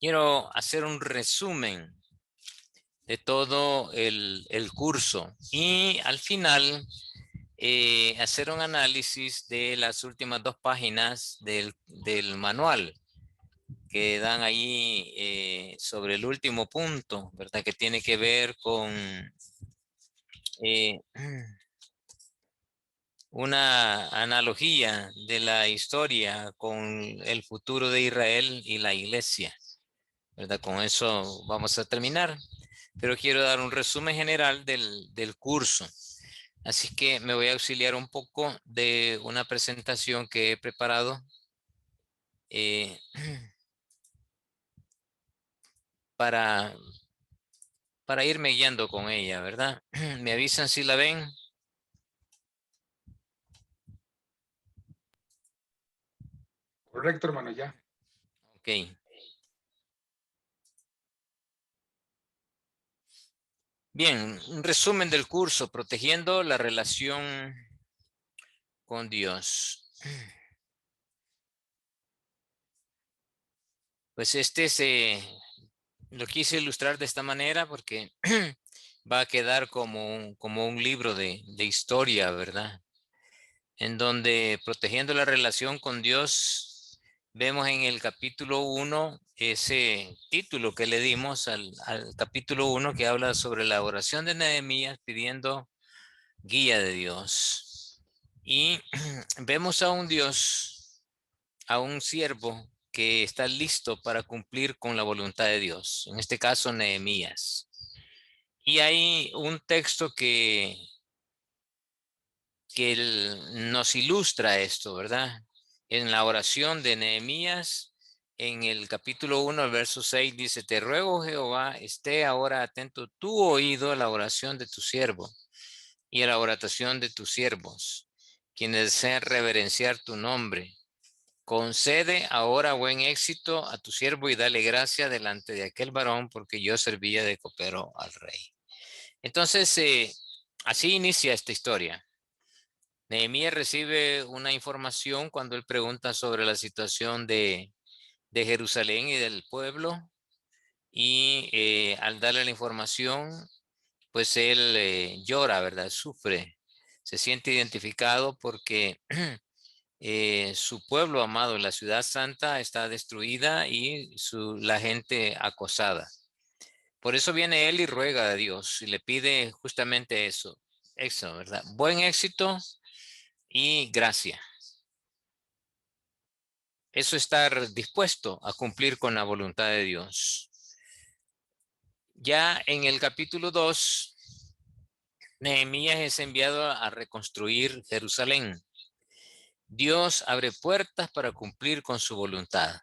quiero hacer un resumen de todo el curso y al final hacer un análisis de las últimas 2 páginas del manual que dan ahí sobre el último punto, ¿verdad? Que tiene que ver con eh, una analogía de la historia con el futuro de Israel y la iglesia, ¿verdad? Con eso vamos a terminar, pero quiero dar un resumen general del curso. Así que me voy a auxiliar un poco de una presentación que he preparado eh, para, para irme guiando con ella, ¿verdad? Me avisan si la ven. Correcto, hermano, ya. Ok. Bien, un resumen del curso, protegiendo la relación con Dios. Pues lo quise ilustrar de esta manera porque va a quedar como un libro de historia, ¿verdad? En donde protegiendo la relación con Dios, vemos en el capítulo 1 ese título que le dimos al capítulo 1 que habla sobre la oración de Nehemías pidiendo guía de Dios. Y vemos a un Dios, a un siervo que está listo para cumplir con la voluntad de Dios, en este caso Nehemías. Y hay un texto que nos ilustra esto, ¿verdad? En la oración de Nehemías, en el capítulo 1, el verso 6, dice, te ruego, Jehová, esté ahora atento tu oído a la oración de tu siervo y a la oración de tus siervos, quienes desean reverenciar tu nombre. Concede ahora buen éxito a tu siervo y dale gracia delante de aquel varón, porque yo servía de copero al rey. Entonces, así inicia esta historia. Nehemías recibe una información cuando él pregunta sobre la situación de Jerusalén y del pueblo, y al darle la información, pues él llora, ¿verdad? Sufre, se siente identificado porque su pueblo amado, la ciudad santa, está destruida y la gente acosada. Por eso viene él y ruega a Dios y le pide justamente eso, ¿verdad? Buen éxito y gracia. Eso estar dispuesto a cumplir con la voluntad de Dios. Ya en el capítulo 2, Nehemías es enviado a reconstruir Jerusalén. Dios abre puertas para cumplir con su voluntad.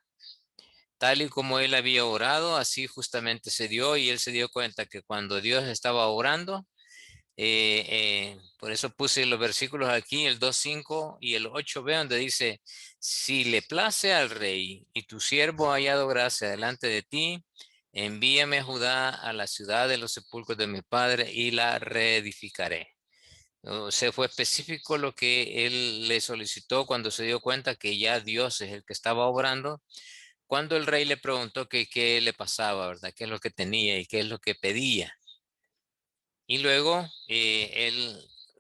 Tal y como él había orado, así justamente se dio y él se dio cuenta que cuando Dios estaba orando, por eso puse los versículos aquí, el 2:5 y el 8b, donde dice, si le place al rey y tu siervo ha hallado gracia delante de ti, envíame a Judá, a la ciudad de los sepulcros de mi padre, y la reedificaré. O sea, fue específico lo que él le solicitó cuando se dio cuenta que ya Dios es el que estaba obrando. Cuando el rey le preguntó que qué le pasaba, ¿verdad? ¿Qué es lo que tenía y qué es lo que pedía? Y luego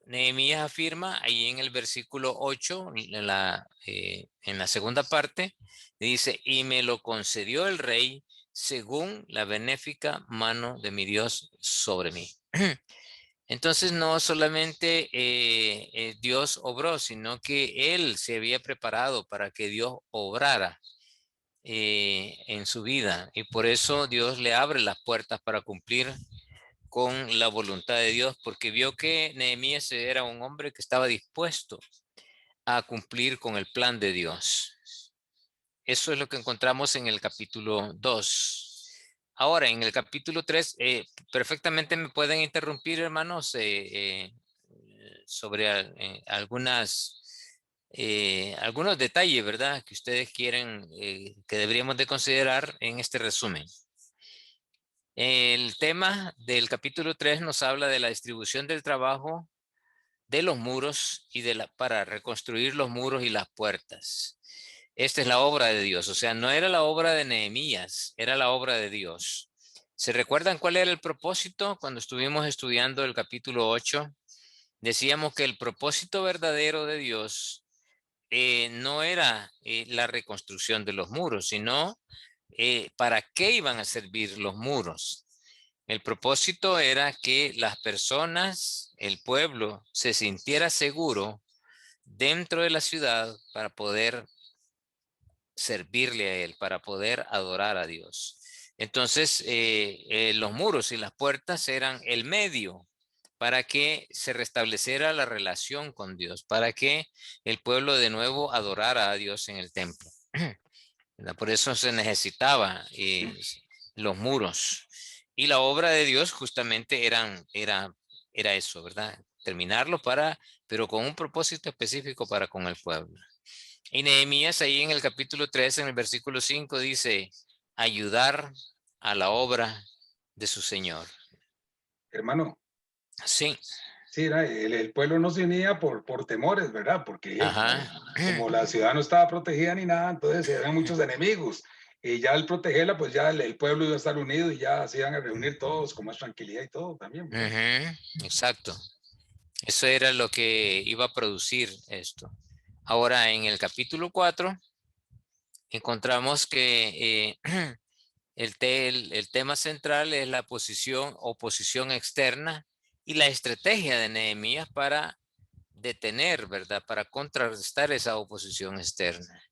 Nehemías afirma ahí en el versículo 8, en la segunda parte, dice, y me lo concedió el rey según la benéfica mano de mi Dios sobre mí. Entonces no solamente Dios obró, sino que él se había preparado para que Dios obrara en su vida. Y por eso Dios le abre las puertas para cumplir con la voluntad de Dios, porque vio que Nehemías era un hombre que estaba dispuesto a cumplir con el plan de Dios. Eso es lo que encontramos en el capítulo 2. Ahora, en el capítulo 3, perfectamente me pueden interrumpir, hermanos, sobre algunos detalles, ¿verdad? Que ustedes quieren, que deberíamos de considerar en este resumen. El tema del capítulo 3 nos habla de la distribución del trabajo de los muros y para reconstruir los muros y las puertas. esta es la obra de Dios. O sea, no era la obra de Nehemías, era la obra de Dios. ¿Se recuerdan cuál era el propósito cuando estuvimos estudiando el capítulo 8? Decíamos que el propósito verdadero de Dios no era la reconstrucción de los muros, sino para qué iban a servir los muros. El propósito era que las personas, el pueblo, se sintiera seguro dentro de la ciudad para poder servirle a Él, para poder adorar a Dios. Entonces, los muros y las puertas eran el medio para que se restableciera la relación con Dios, para que el pueblo de nuevo adorara a Dios en el templo. Por eso se necesitaba los muros. Y la obra de Dios justamente era eso, ¿verdad? Terminarlo pero con un propósito específico para con el pueblo. Y Nehemías ahí en el capítulo 3, en el versículo 5, dice, ayudar a la obra de su Señor. Hermano, Sí, sí, el pueblo no se unía por temores, ¿verdad? Porque ajá. como la ciudad no estaba protegida ni nada, entonces eran muchos enemigos. Y ya al protegerla, pues ya el pueblo iba a estar unido y ya se iban a reunir todos con más tranquilidad y todo también, ¿verdad? Exacto. Eso era lo que iba a producir esto. Ahora, en el capítulo 4, encontramos que el tema central es la oposición externa y la estrategia de Nehemías para detener, ¿verdad? Para contrarrestar esa oposición externa.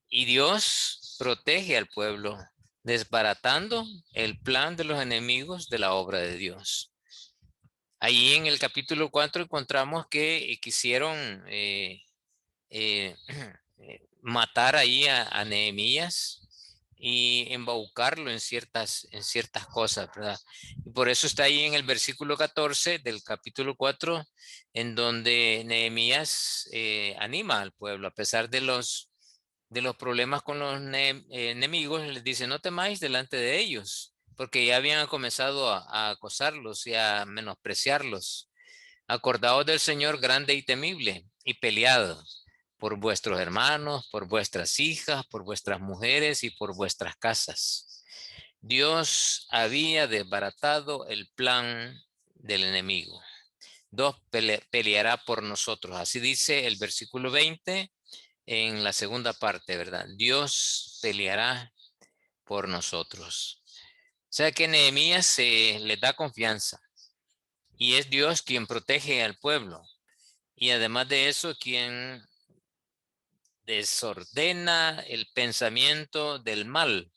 Y Dios protege al pueblo, desbaratando el plan de los enemigos de la obra de Dios. Ahí en el capítulo 4 encontramos que quisieron matar ahí a Nehemías y embaucarlo en ciertas cosas, ¿verdad? Y por eso está ahí en el versículo 14 del capítulo 4, en donde Nehemías anima al pueblo, a pesar de los problemas con los enemigos, les dice, no temáis delante de ellos, porque ya habían comenzado a acosarlos y a menospreciarlos. Acordaos del Señor grande y temible, y pelead por vuestros hermanos, por vuestras hijas, por vuestras mujeres y por vuestras casas. Dios había desbaratado el plan del enemigo. Dios peleará por nosotros. Así dice el versículo 20 en la segunda parte, ¿verdad? Dios peleará por nosotros. O sea que Nehemías les da confianza y es Dios quien protege al pueblo. Y además de eso, quien desordena el pensamiento del mal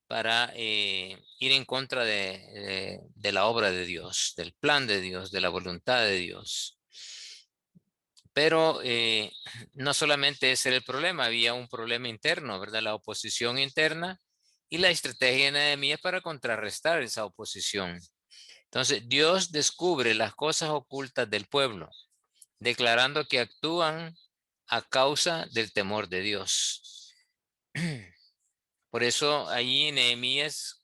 para ir en contra de la obra de Dios, del plan de Dios, de la voluntad de Dios. Pero no solamente ese era el problema, había un problema interno, ¿verdad? La oposición interna y la estrategia de Nehemías para contrarrestar esa oposición. Entonces, Dios descubre las cosas ocultas del pueblo, declarando que actúan a causa del temor de Dios. Por eso ahí en Nehemías,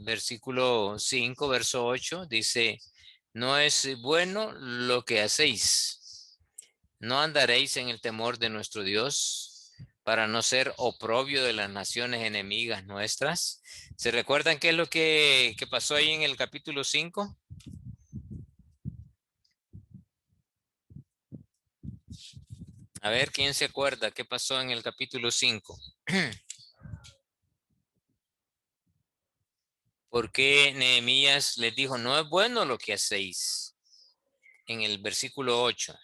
versículo 5, verso 8, dice, no es bueno lo que hacéis. No andaréis en el temor de nuestro Dios para no ser oprobio de las naciones enemigas nuestras. ¿Se recuerdan qué es lo que pasó ahí en el capítulo 5? A ver, ¿quién se acuerda qué pasó en el capítulo 5? ¿Por qué Nehemías les dijo, no es bueno lo que hacéis? En el versículo 8.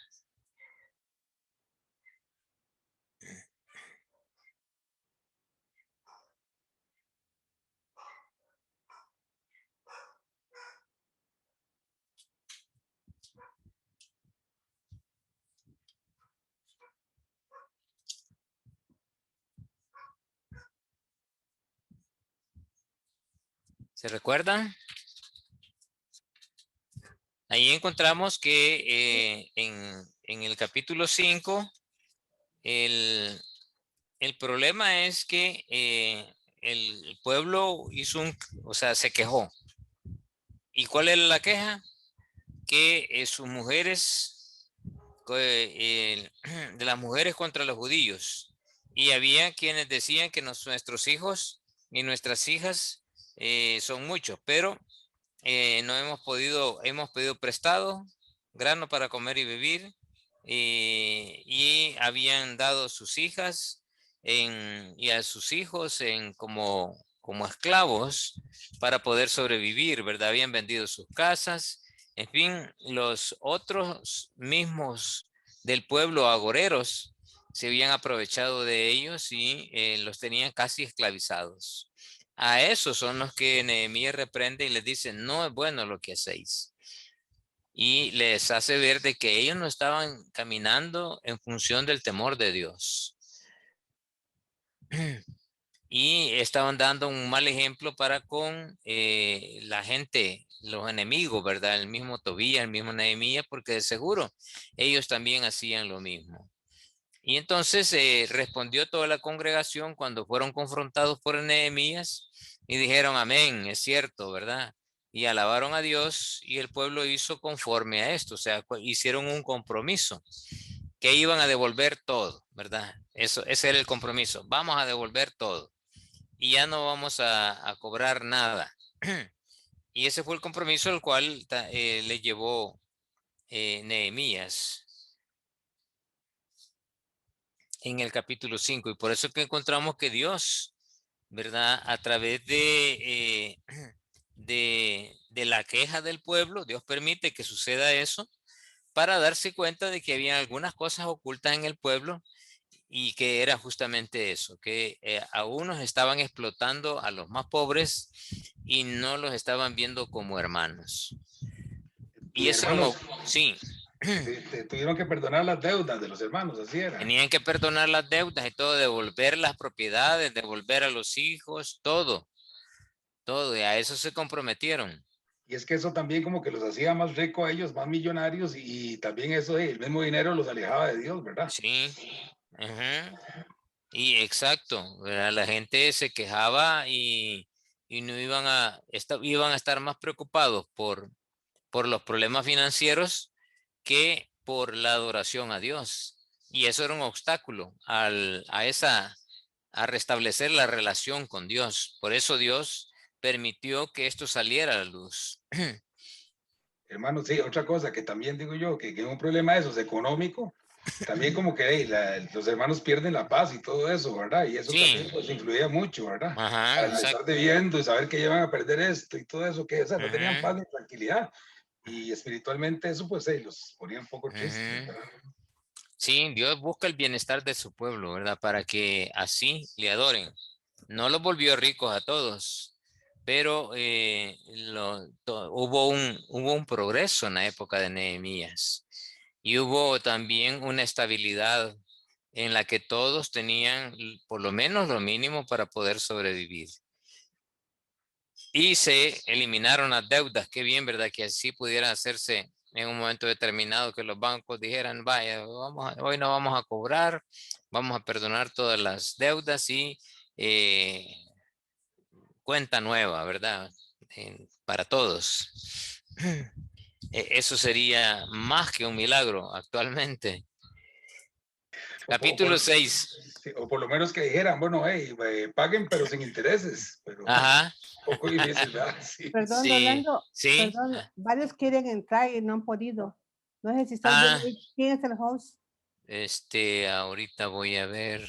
¿Se recuerdan? Ahí encontramos que en el capítulo 5, el, el problema es que el pueblo o sea, se quejó. ¿Y cuál era la queja? Que sus mujeres, de las mujeres contra los judíos, Y había quienes decían que nuestros hijos y nuestras hijas son muchos, pero no hemos pedido prestado grano para comer y beber, y habían dado sus hijas y a sus hijos como esclavos para poder sobrevivir, ¿verdad? Habían vendido sus casas, en fin, los otros mismos del pueblo agoreros se habían aprovechado de ellos y los tenían casi esclavizados. A esos son los que Nehemías reprende y les dice, no es bueno lo que hacéis. Y les hace ver de que ellos no estaban caminando en función del temor de Dios. Y estaban dando un mal ejemplo para con la gente, los enemigos, ¿verdad? El mismo Tobías, el mismo Nehemías, porque de seguro ellos también hacían lo mismo. Y entonces respondió toda la congregación cuando fueron confrontados por Nehemías y dijeron, amén, es cierto, ¿verdad? Y alabaron a Dios y el pueblo hizo conforme a esto, o sea, hicieron un compromiso que iban a devolver todo, ¿verdad? Ese era el compromiso, vamos a devolver todo y ya no vamos a cobrar nada. Y ese fue el compromiso al cual le llevó Nehemías en el capítulo 5. Y por eso que encontramos que Dios, ¿verdad? A través de la queja del pueblo, Dios permite que suceda eso para darse cuenta de que había algunas cosas ocultas en el pueblo y que era justamente eso, que a unos estaban explotando a los más pobres y no los estaban viendo como hermanos. Y Y eso era hermanos, sí. tuvieron que perdonar las deudas de los hermanos, así era. Tenían que perdonar las deudas y todo, devolver las propiedades, devolver a los hijos, todo, y a eso se comprometieron. Y es que eso también como que los hacía más ricos a ellos, más millonarios, y también eso, el mismo dinero los alejaba de Dios, ¿verdad? Sí, ajá. Y exacto, ¿verdad? La gente se quejaba y no iban a estar más preocupados por los problemas financieros que por la adoración a Dios. Y eso era un obstáculo a restablecer la relación con Dios. Por eso Dios permitió que esto saliera a la luz. Hermano, sí, otra cosa que también digo yo, que un problema de esos económico, también como que hey, los hermanos pierden la paz y todo eso, ¿verdad? Y eso Sí, también pues influía mucho, ¿verdad? ajá, Al estar exacto. debiendo y saber que llevan a perder esto y todo eso, que o sea, no tenían Ujú, paz ni tranquilidad. Y espiritualmente eso pues hey, los ponía un poco tristes, ujú. ¿verdad? Sí, Dios busca el bienestar de su pueblo, ¿verdad? Para que así le adoren. No los volvió ricos a todos, pero hubo un progreso en la época de Nehemías y hubo también una estabilidad en la que todos tenían por lo menos lo mínimo para poder sobrevivir. Y se eliminaron las deudas. Qué bien, ¿verdad? Que así pudiera hacerse en un momento determinado, que los bancos dijeran, vaya, hoy no vamos a cobrar, vamos a perdonar todas las deudas y eh, cuenta nueva, ¿verdad? Para todos. Eso sería más que un milagro actualmente. O por, Capítulo 6. sí, o por lo menos que dijeran, bueno, hey, paguen pero sin intereses, pero un Ajá. poco difícil, ¿verdad? Sí. Perdón, Sí, Rolando, sí. perdón, varios quieren entrar y no han podido. No sé si estás viendo Ah, ahí quién es el host. ahorita voy a ver.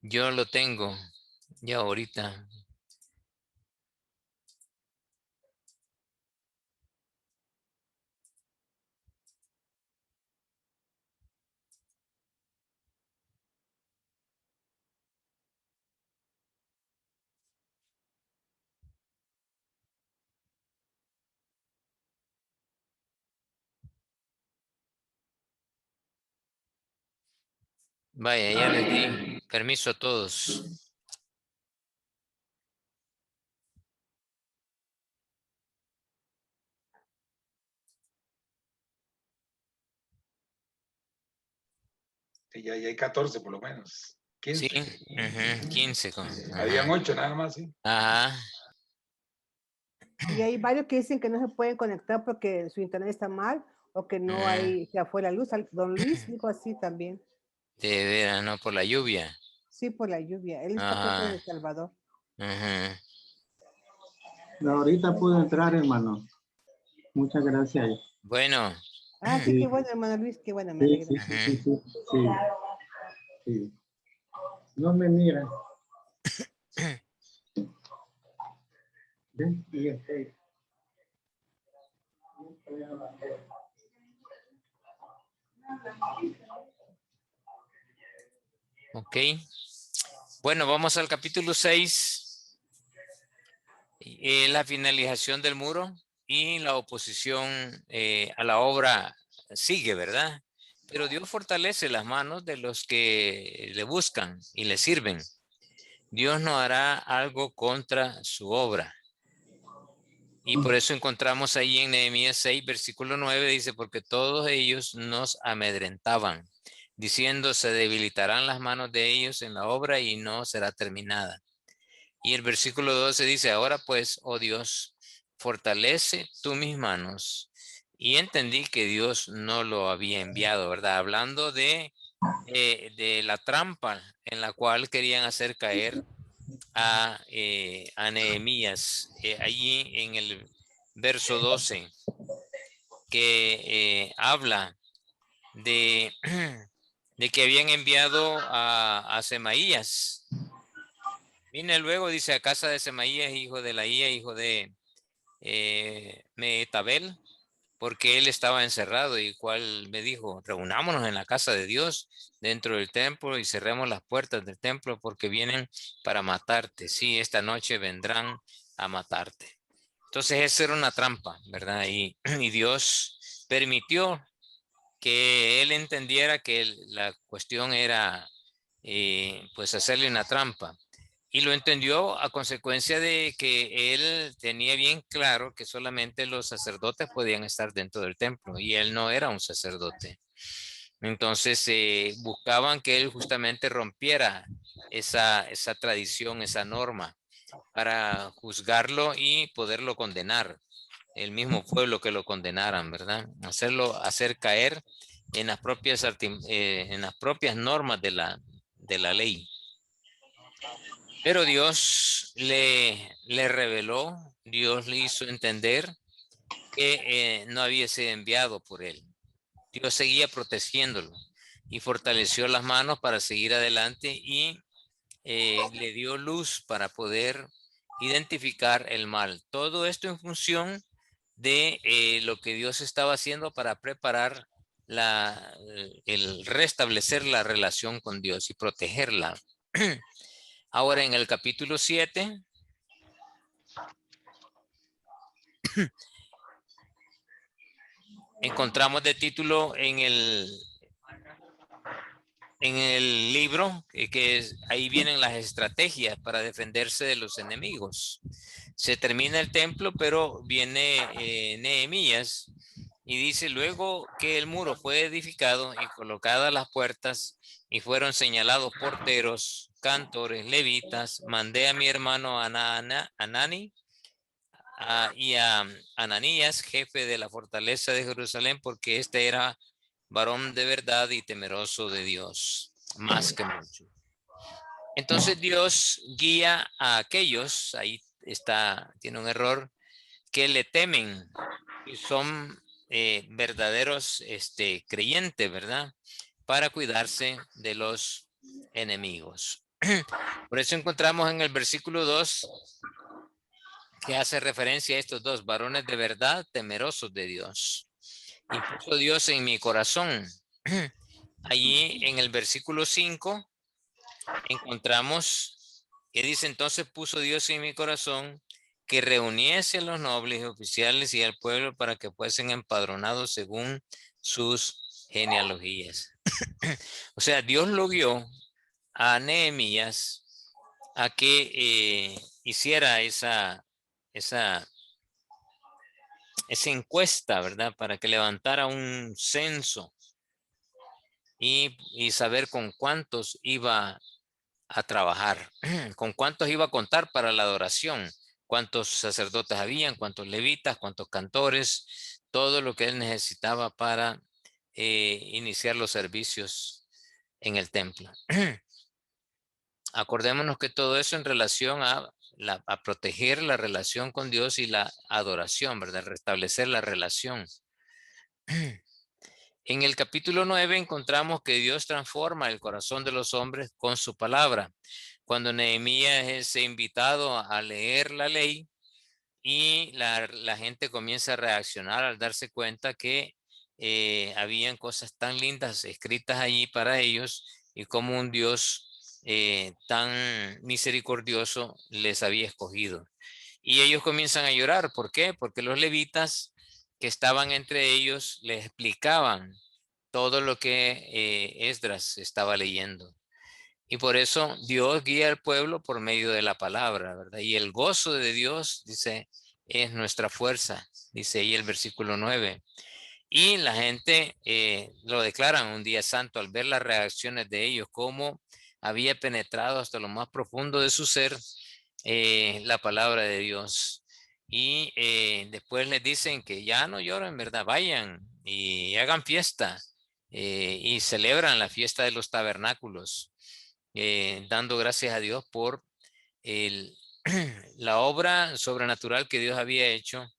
Yo lo tengo, ya ahorita. Vaya, ya les di permiso a todos. Sí, ya hay 14 por lo menos, Sí, 15. ujú, 15 Habían ajá. 8 nada más, sí. Ajá, Y hay varios que dicen que no se pueden conectar porque su internet está mal o que no mm, hay, se fue la luz. Don Luis dijo así también. De verano por la lluvia. Sí, por la lluvia. Él está creo que en Ajá. El Salvador. Ajá. No, ahorita pude entrar, hermano. Muchas gracias. Bueno. Ah, sí, qué bueno, hermano Luis, qué bueno, me Sí, alegra. sí, sí, sí, Ajá. sí, sí, sí. No me mira. ¿Ven? Y este. Ok. Bueno, vamos al capítulo 6. La finalización del muro y la oposición a la obra sigue, ¿verdad? Pero Dios fortalece las manos de los que le buscan y le sirven. Dios no hará algo contra su obra. Y por eso encontramos ahí en Nehemías 6, versículo 9, dice, porque todos ellos nos amedrentaban, diciendo, se debilitarán las manos de ellos en la obra y no será terminada. Y el versículo 12 dice, ahora pues, oh Dios, fortalece tú mis manos. Y entendí que Dios no lo había enviado, ¿verdad? Hablando de la trampa en la cual querían hacer caer a Nehemías, allí en el verso 12, que habla de, de que habían enviado a Semaías. Viene luego, dice, a casa de Semaías, hijo de Laía, hijo de Mehetabel, porque él estaba encerrado y cual me dijo, reunámonos en la casa de Dios dentro del templo y cerremos las puertas del templo porque vienen para matarte. Sí, esta noche vendrán a matarte. Entonces esa era una trampa, ¿verdad? Y Dios permitió que él entendiera que la cuestión era pues hacerle una trampa. Y lo entendió a consecuencia de que él tenía bien claro que solamente los sacerdotes podían estar dentro del templo y él no era un sacerdote. Entonces buscaban que él justamente rompiera esa tradición, esa norma, para juzgarlo y poderlo condenar. El mismo pueblo que lo condenaran, ¿verdad? Hacer caer en en las propias normas de la ley. Pero Dios le reveló, Dios le hizo entender que no había sido enviado por él. Dios seguía protegiéndolo y fortaleció las manos para seguir adelante y le dio luz para poder identificar el mal. Todo esto en función de lo que Dios estaba haciendo para preparar el restablecer la relación con Dios y protegerla. Ahora en el capítulo 7 encontramos de título en el libro ahí vienen las estrategias para defenderse de los enemigos. Se termina el templo, pero viene Nehemías y dice, luego que el muro fue edificado y colocadas las puertas y fueron señalados porteros, cantores, levitas, mandé a mi hermano Anani y a Ananías, jefe de la fortaleza de Jerusalén, porque este era varón de verdad y temeroso de Dios, más que mucho. Entonces Dios guía a aquellos, ahí está, tiene un error, que le temen y son verdaderos creyentes, ¿verdad? Para cuidarse de los enemigos. Por eso encontramos en el versículo 2 que hace referencia a estos dos varones de verdad, temerosos de Dios. Y puso Dios en mi corazón. Allí en el versículo 5 encontramos que dice, entonces puso Dios en mi corazón que reuniese a los nobles y oficiales y al pueblo para que fuesen empadronados según sus genealogías. O sea, Dios lo guió a Nehemías a que hiciera esa encuesta, ¿verdad? Para que levantara un censo y saber con cuántos iba a trabajar, con cuántos iba a contar para la adoración, cuántos sacerdotes habían, cuántos levitas, cuántos cantores, todo lo que él necesitaba para iniciar los servicios en el templo. Acordémonos que todo eso en relación a proteger la relación con Dios y la adoración, ¿verdad? Restablecer la relación. En el capítulo 9 encontramos que Dios transforma el corazón de los hombres con su palabra. Cuando Nehemías es invitado a leer la ley y la gente comienza a reaccionar al darse cuenta que habían cosas tan lindas escritas allí para ellos y como un Dios tan misericordioso les había escogido. Y ellos comienzan a llorar. ¿Por qué? Porque los levitas que estaban entre ellos les explicaban todo lo que Esdras estaba leyendo. Y por eso Dios guía al pueblo por medio de la palabra, ¿verdad? Y el gozo de Dios, dice, es nuestra fuerza, dice ahí el versículo 9. Y la gente lo declaran un día santo al ver las reacciones de ellos, cómo había penetrado hasta lo más profundo de su ser la palabra de Dios. Y después les dicen que ya no lloren, ¿verdad? Vayan y hagan fiesta y celebran la fiesta de los tabernáculos, dando gracias a Dios por la obra sobrenatural que Dios había hecho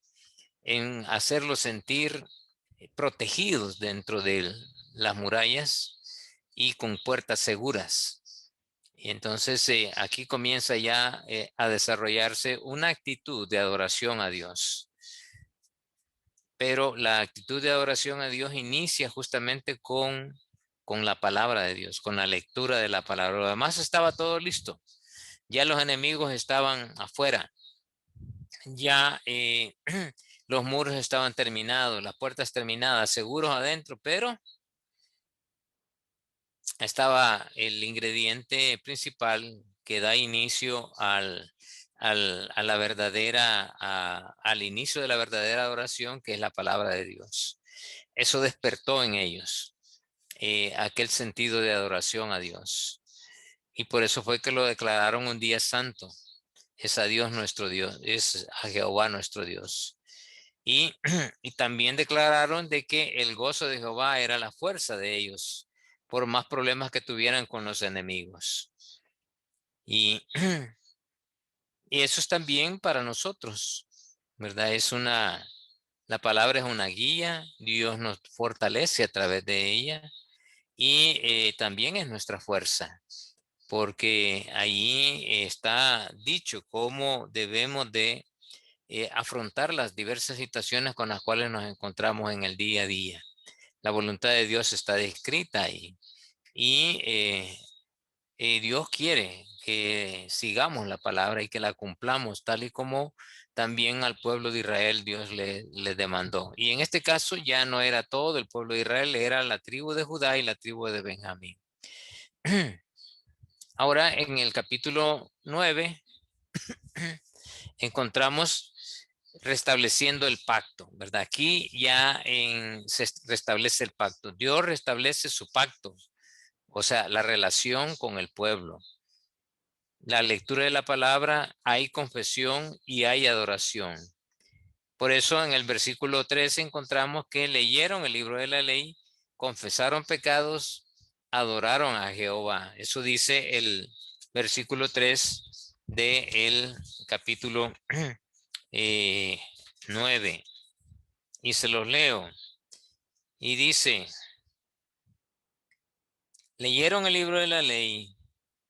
en hacerlos sentir protegidos dentro de las murallas y con puertas seguras. Y entonces aquí comienza ya a desarrollarse una actitud de adoración a Dios. Pero la actitud de adoración a Dios inicia justamente con la palabra de Dios, con la lectura de la palabra. Lo demás estaba todo listo. Ya los enemigos estaban afuera. Ya los muros estaban terminados, las puertas terminadas, seguros adentro, pero estaba el ingrediente principal que da inicio al inicio de la verdadera adoración, que es la palabra de Dios. Eso despertó en ellos aquel sentido de adoración a Dios. Y por eso fue que lo declararon un día santo. Es a Dios nuestro Dios, es a Jehová nuestro Dios. Y también declararon de que el gozo de Jehová era la fuerza de ellos, por más problemas que tuvieran con los enemigos. Y eso es también para nosotros, ¿verdad? La palabra es una guía, Dios nos fortalece a través de ella y también es nuestra fuerza, porque ahí está dicho cómo debemos de afrontar las diversas situaciones con las cuales nos encontramos en el día a día. La voluntad de Dios está descrita ahí y Dios quiere que sigamos la palabra y que la cumplamos tal y como también al pueblo de Israel Dios le demandó. Y en este caso ya no era todo el pueblo de Israel, era la tribu de Judá y la tribu de Benjamín. Ahora en el capítulo 9 encontramos restableciendo el pacto, ¿verdad? Aquí ya se restablece el pacto. Dios restablece su pacto, o sea, la relación con el pueblo. La lectura de la palabra, hay confesión y hay adoración. Por eso en el versículo 13 encontramos que leyeron el libro de la ley, confesaron pecados, adoraron a Jehová. Eso dice el versículo 3 del capítulo 9. Y se los leo. Y dice, leyeron el libro de la ley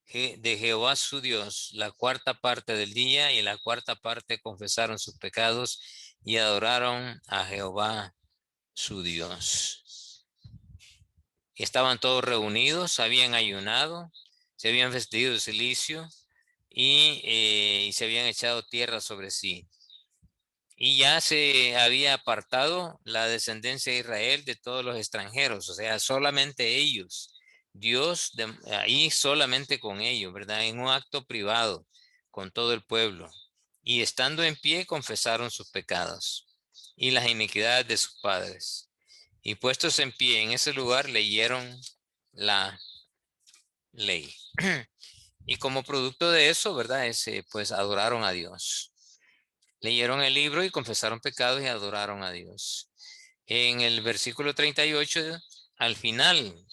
de Jehová su Dios, la cuarta parte del día, y la cuarta parte confesaron sus pecados y adoraron a Jehová su Dios. Y estaban todos reunidos, habían ayunado, se habían vestido de cilicio y se habían echado tierra sobre sí. Y ya se había apartado la descendencia de Israel de todos los extranjeros, o sea, solamente ellos. Dios ahí solamente con ellos, ¿verdad? En un acto privado con todo el pueblo. Y estando en pie confesaron sus pecados y las iniquidades de sus padres. Y puestos en pie en ese lugar leyeron la ley. Y como producto de eso, ¿verdad? Pues adoraron a Dios. Leyeron el libro y confesaron pecados y adoraron a Dios. En el versículo 38, al final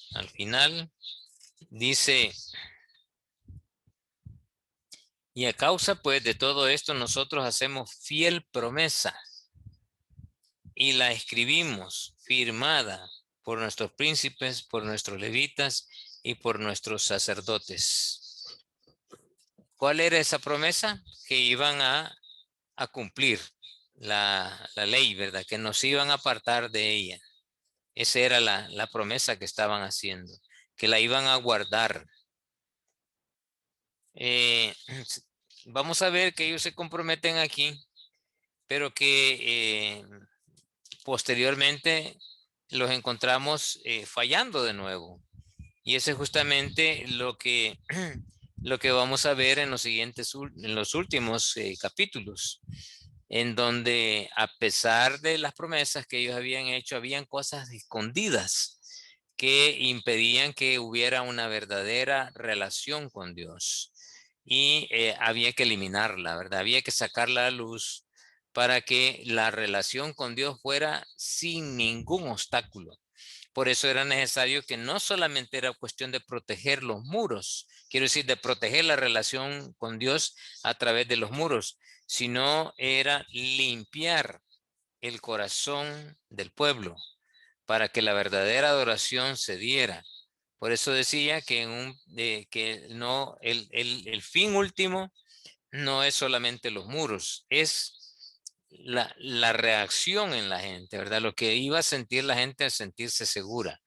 Dice, y a causa pues de todo esto nosotros hacemos fiel promesa y la escribimos firmada por nuestros príncipes, por nuestros levitas y por nuestros sacerdotes. ¿Cuál era esa promesa? Que iban a cumplir la ley, ¿verdad? Que nos iban a apartar de ella. Esa era la promesa que estaban haciendo, que la iban a guardar. Vamos a ver que ellos se comprometen aquí, pero que posteriormente los encontramos fallando de nuevo. Y eso es justamente lo que vamos a ver en los siguientes, en los últimos capítulos, en donde a pesar de las promesas que ellos habían hecho, habían cosas escondidas que impedían que hubiera una verdadera relación con Dios. Y había que eliminarla, ¿verdad? Había que sacarla a la luz para que la relación con Dios fuera sin ningún obstáculo. Por eso era necesario que no solamente era cuestión de proteger los muros, quiero decir, de proteger la relación con Dios a través de los muros, sino era limpiar el corazón del pueblo para que la verdadera adoración se diera. Por eso decía que, que no, el fin último no es solamente los muros, es la reacción en la gente, ¿verdad? Lo que iba a sentir la gente al sentirse segura.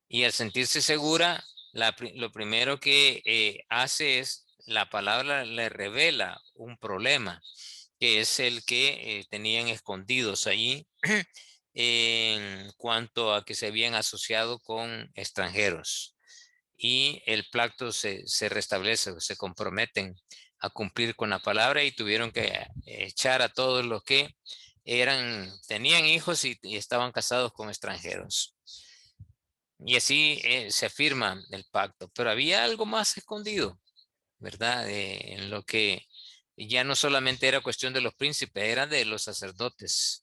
Y al sentirse segura, lo primero que hace es, la palabra le revela un problema, que es el que tenían escondidos allí en cuanto a que se habían asociado con extranjeros. Y el pacto se restablece, se comprometen a cumplir con la palabra y tuvieron que echar a todos los que tenían hijos y estaban casados con extranjeros. Y así se afirma el pacto, pero había algo más escondido, ¿verdad? En lo que ya no solamente era cuestión de los príncipes, era de los sacerdotes.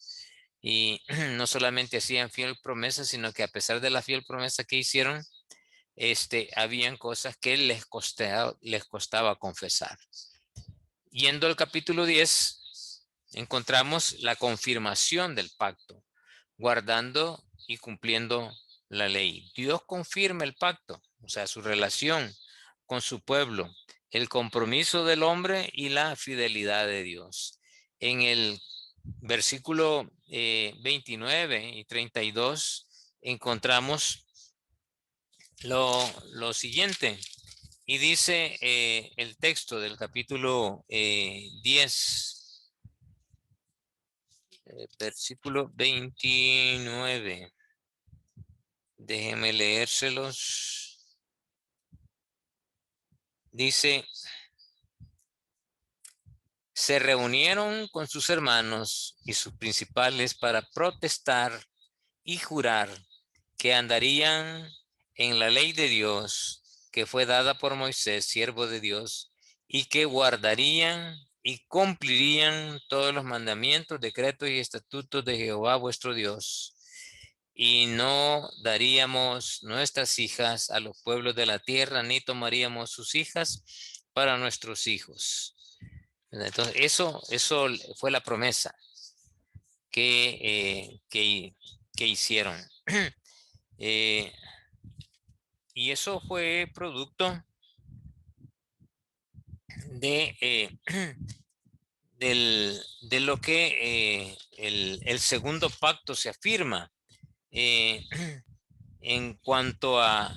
Y no solamente hacían fiel promesa, sino que a pesar de la fiel promesa que hicieron, habían cosas que les costaba confesar. Yendo al capítulo 10, encontramos la confirmación del pacto, guardando y cumpliendo la ley. Dios confirma el pacto, o sea, su relación con su pueblo, el compromiso del hombre y la fidelidad de Dios. En el versículo 29 y 32 encontramos lo siguiente. Y dice el texto del capítulo 10, versículo 29. Déjenme leérselos. Dice, se reunieron con sus hermanos y sus principales para protestar y jurar que andarían en la ley de Dios que fue dada por Moisés, siervo de Dios, y que guardarían y cumplirían todos los mandamientos, decretos y estatutos de Jehová vuestro Dios. Y no daríamos nuestras hijas a los pueblos de la tierra, ni tomaríamos sus hijas para nuestros hijos. Entonces, eso fue la promesa que hicieron. Y eso fue producto de, de lo que el segundo pacto se afirma en cuanto a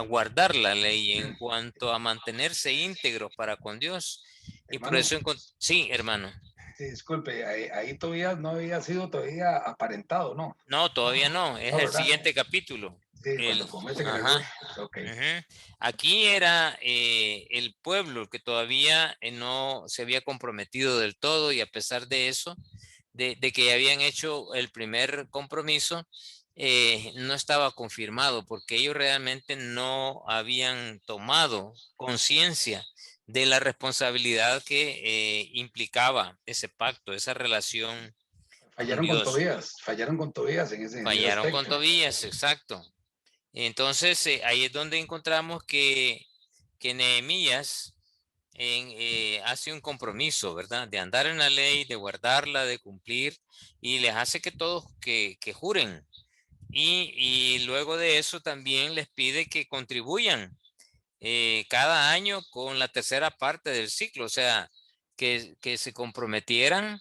guardar la ley, en cuanto a mantenerse íntegro para con Dios. Y por Hermano, eso, sí, hermano. sí, disculpe, ahí todavía no había sido todavía aparentado, ¿no? No, todavía no, es No, el ¿verdad? siguiente capítulo. Sí, cuando cometen el error. Ajá. Ok. Aquí era el pueblo que todavía no se había comprometido del todo y a pesar de eso, de que habían hecho el primer compromiso, no estaba confirmado porque ellos realmente no habían tomado conciencia de la responsabilidad que implicaba ese pacto, esa relación con Dios. Fallaron con Tobías en ese Fallaron con aspecto. Tobías, exacto. Entonces, ahí es donde encontramos que Nehemías hace un compromiso, ¿verdad? De andar en la ley, de guardarla, de cumplir, y les hace que todos que juren. Y luego de eso también les pide que contribuyan cada año con la tercera parte del ciclo, o sea, que se comprometieran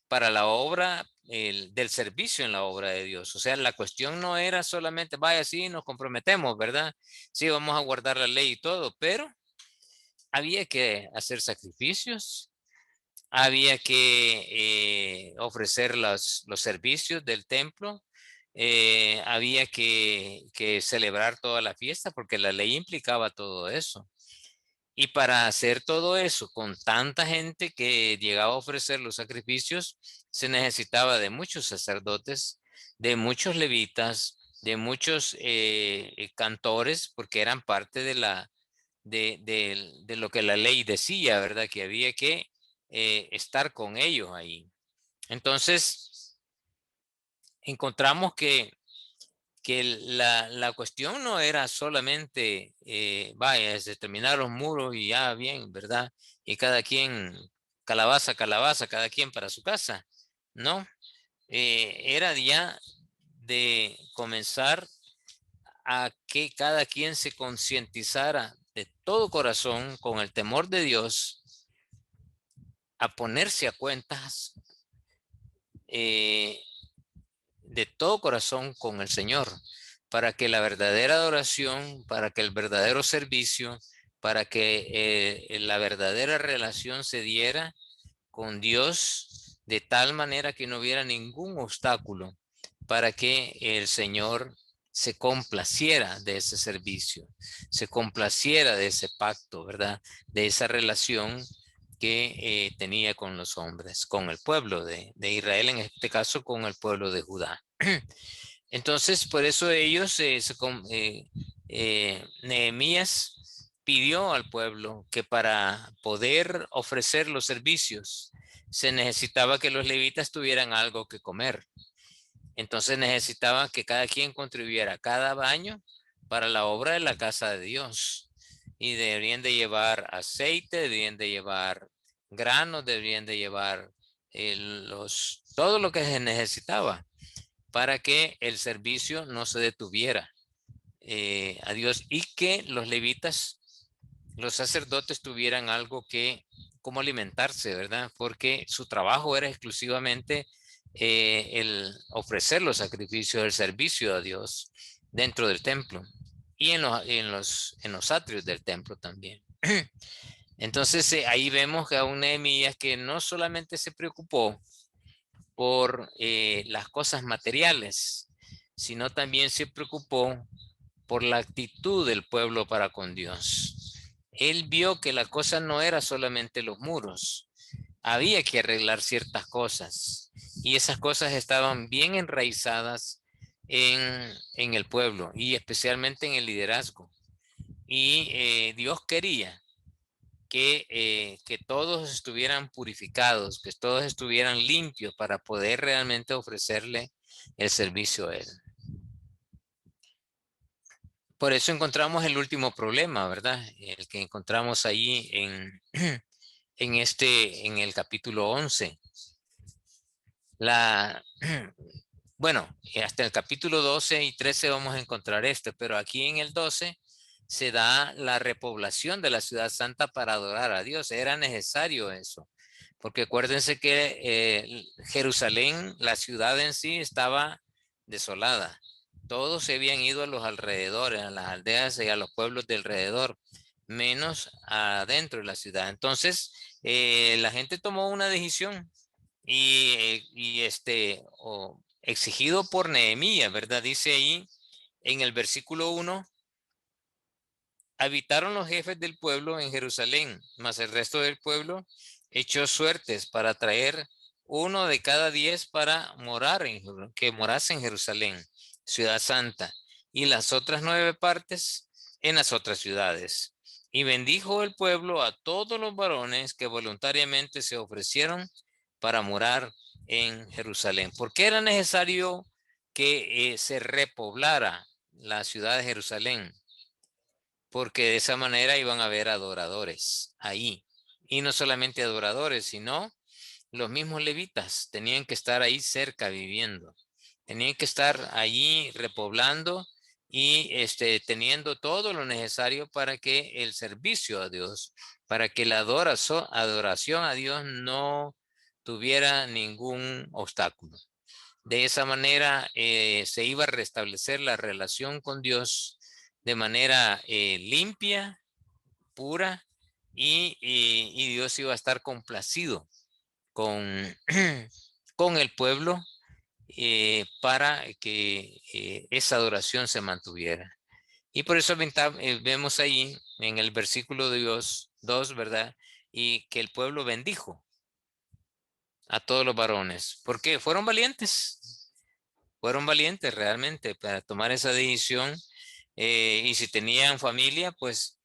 para la obra del servicio en la obra de Dios. O sea, la cuestión no era solamente, vaya, sí, nos comprometemos, ¿verdad? Sí, vamos a guardar la ley y todo, pero había que hacer sacrificios, había que ofrecer los servicios del templo, había que celebrar toda la fiesta porque la ley implicaba todo eso. Y para hacer todo eso con tanta gente que llegaba a ofrecer los sacrificios, se necesitaba de muchos sacerdotes, de muchos levitas, de muchos cantores, porque eran parte de lo que la ley decía, ¿verdad? Que había que estar con ellos ahí. Entonces, encontramos que la cuestión no era solamente, vaya, es de terminar los muros y ya bien, ¿verdad? Y cada quien, calabaza, calabaza, cada quien para su casa, ¿no? Era ya de comenzar a que cada quien se concientizara de todo corazón con el temor de Dios, a ponerse a cuentas de todo corazón con el Señor, para que la verdadera adoración, para que el verdadero servicio, para que la verdadera relación se diera con Dios de tal manera que no hubiera ningún obstáculo para que el Señor se complaciera de ese servicio, se complaciera de ese pacto, ¿verdad? De esa relación que tenía con los hombres, con el pueblo de Israel, en este caso con el pueblo de Judá. Entonces, por eso ellos, Nehemías pidió al pueblo que para poder ofrecer los servicios se necesitaba que los levitas tuvieran algo que comer. Entonces necesitaban que cada quien contribuyera cada año para la obra de la casa de Dios. Y deberían de llevar aceite, deberían de llevar granos, deberían de llevar todo lo que se necesitaba para que el servicio no se detuviera a Dios y que los levitas, los sacerdotes tuvieran algo que, como alimentarse, ¿verdad? Porque su trabajo era exclusivamente el ofrecer los sacrificios, el servicio a Dios dentro del templo y en los atrios del templo también. Entonces ahí vemos que a un Nehemías que no solamente se preocupó por las cosas materiales, sino también se preocupó por la actitud del pueblo para con Dios. Él vio que la cosa no era solamente los muros, había que arreglar ciertas cosas y esas cosas estaban bien enraizadas en el pueblo y especialmente en el liderazgo. Y Dios quería que todos estuvieran purificados, que todos estuvieran limpios para poder realmente ofrecerle el servicio a Él. Por eso encontramos el último problema, ¿verdad? El que encontramos ahí en el capítulo 11. Bueno, hasta el capítulo 12 y 13 vamos a encontrar esto, pero aquí en el 12 se da la repoblación de la ciudad santa para adorar a Dios. Era necesario eso, porque acuérdense que Jerusalén, la ciudad en sí, estaba desolada. Todos se habían ido a los alrededores, a las aldeas y a los pueblos de alrededor, menos adentro de la ciudad. Entonces, la gente tomó una decisión exigido por Nehemías, ¿verdad? Dice ahí en el versículo 1, habitaron los jefes del pueblo en Jerusalén, mas el resto del pueblo echó suertes para traer uno de cada 10 para que morase en Jerusalén, ciudad santa, y las otras 9 partes en las otras ciudades. Y bendijo el pueblo a todos los varones que voluntariamente se ofrecieron para morar en Jerusalén. ¿Por qué era necesario que se repoblara la ciudad de Jerusalén, porque de esa manera iban a haber adoradores ahí. Y no solamente adoradores, sino los mismos levitas tenían que estar ahí cerca viviendo. Tenían que estar allí repoblando y teniendo todo lo necesario para que el servicio a Dios, para que la adoración a Dios no tuviera ningún obstáculo. De esa manera se iba a restablecer la relación con Dios de manera limpia, pura, y Dios iba a estar complacido con, con el pueblo para que esa adoración se mantuviera. Y por eso vemos ahí en el versículo de Dios 2, ¿verdad? Y que el pueblo bendijo a todos los varones, porque fueron valientes realmente para tomar esa decisión. Y si tenían familia, pues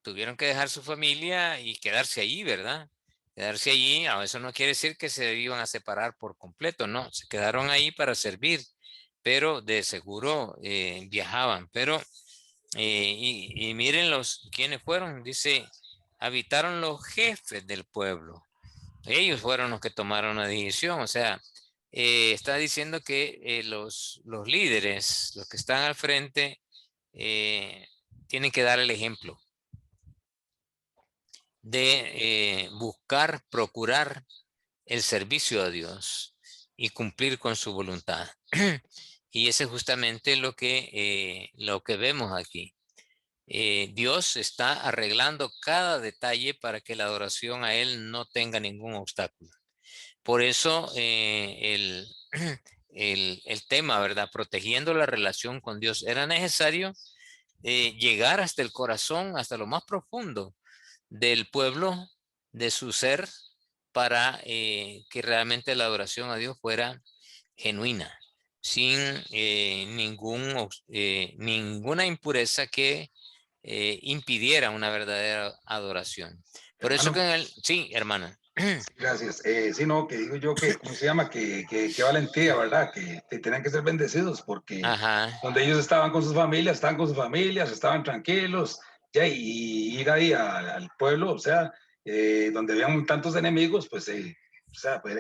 tuvieron que dejar su familia y quedarse allí, ¿verdad? Quedarse allí, eso no quiere decir que se iban a separar por completo, no, se quedaron ahí para servir, pero de seguro viajaban. Pero, y miren quiénes fueron, dice, habitaron los jefes del pueblo. Ellos fueron los que tomaron la decisión, o sea, está diciendo que los líderes, los que están al frente, tienen que dar el ejemplo de procurar el servicio a Dios y cumplir con su voluntad. Y ese es justamente lo que vemos aquí. Dios está arreglando cada detalle para que la adoración a Él no tenga ningún obstáculo. Por eso el tema, ¿verdad? Protegiendo la relación con Dios. Era necesario llegar hasta el corazón, hasta lo más profundo del pueblo, de su ser, para que realmente la adoración a Dios fuera genuina, sin ninguna impureza que impidiera una verdadera adoración. Por eso Hermano, sí, hermano. gracias. Sí, no, que digo yo que, ¿cómo se llama? Que valentía, ¿verdad? Que tenían que ser bendecidos porque Ajá, donde ellos estaban con sus familias, estaban con sus familias, estaban tranquilos, ya, y ir ahí al pueblo, o sea, donde habían tantos enemigos, pues, o sea, pues,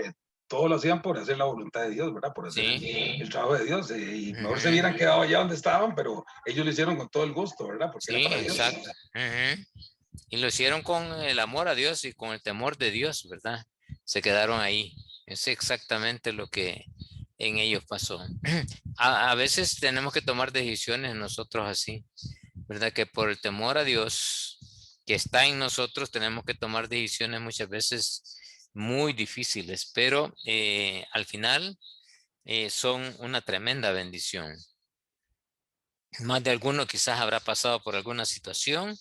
todo lo hacían por hacer la voluntad de Dios, ¿verdad? Por hacer sí. el trabajo de Dios, y mejor se hubieran Ujú. quedado allá donde estaban, pero ellos lo hicieron con todo el gusto, ¿verdad? Porque era Sí, para Dios. exacto. Ujú. Y lo hicieron con el amor a Dios y con el temor de Dios, ¿verdad? Se quedaron ahí. Es exactamente lo que en ellos pasó. A veces tenemos que tomar decisiones nosotros así, ¿verdad? Que por el temor a Dios que está en nosotros tenemos que tomar decisiones muchas veces muy difíciles, pero al final son una tremenda bendición. Más de alguno quizás habrá pasado por alguna situación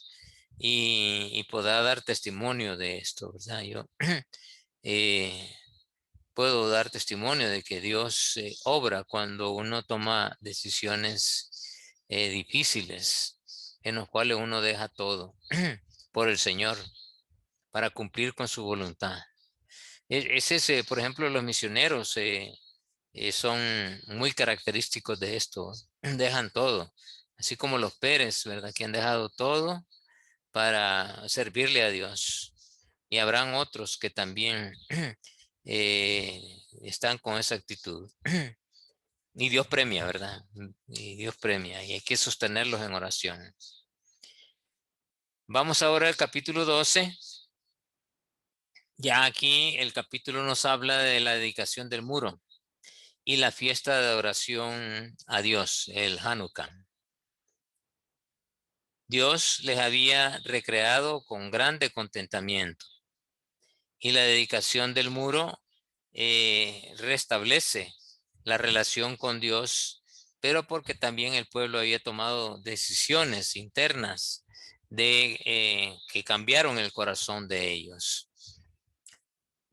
y podrá dar testimonio de esto, ¿verdad? Yo eh, puedo dar testimonio de que Dios obra cuando uno toma decisiones difíciles en los cuales uno deja todo por el Señor para cumplir con su voluntad. Por ejemplo, los misioneros son muy característicos de esto, dejan todo, así como los Pérez, ¿verdad? Que han dejado todo para servirle a Dios. Y habrán otros que también están con esa actitud. Y Dios premia, ¿verdad? Y Dios premia y hay que sostenerlos en oración. Vamos ahora al capítulo 12. Ya aquí el capítulo nos habla de la dedicación del muro y la fiesta de adoración a Dios, el Hanukkah. Dios les había recreado con grande contentamiento y la dedicación del muro restablece la relación con Dios, pero porque también el pueblo había tomado decisiones internas que cambiaron el corazón de ellos.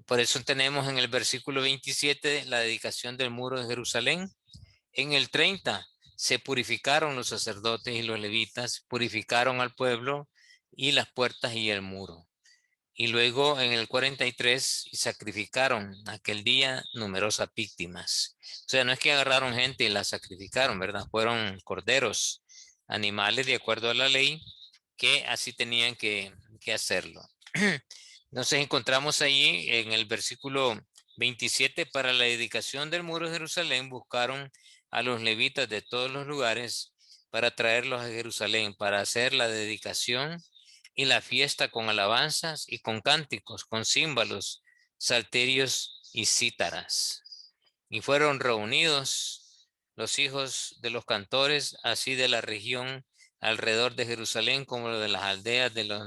Por eso tenemos en el versículo 27 la dedicación del muro de Jerusalén. En el 30 se purificaron los sacerdotes y los levitas, purificaron al pueblo y las puertas y el muro. Y luego en el 43 sacrificaron aquel día numerosas víctimas. O sea, no es que agarraron gente y la sacrificaron, ¿verdad? Fueron corderos, animales de acuerdo a la ley, que así tenían que hacerlo. Entonces encontramos ahí en el versículo 27, para la dedicación del muro de Jerusalén buscaron a los levitas de todos los lugares para traerlos a Jerusalén, para hacer la dedicación y la fiesta con alabanzas y con cánticos, con címbalos, salterios y cítaras. Y fueron reunidos los hijos de los cantores, así de la región alrededor de Jerusalén como de las aldeas de los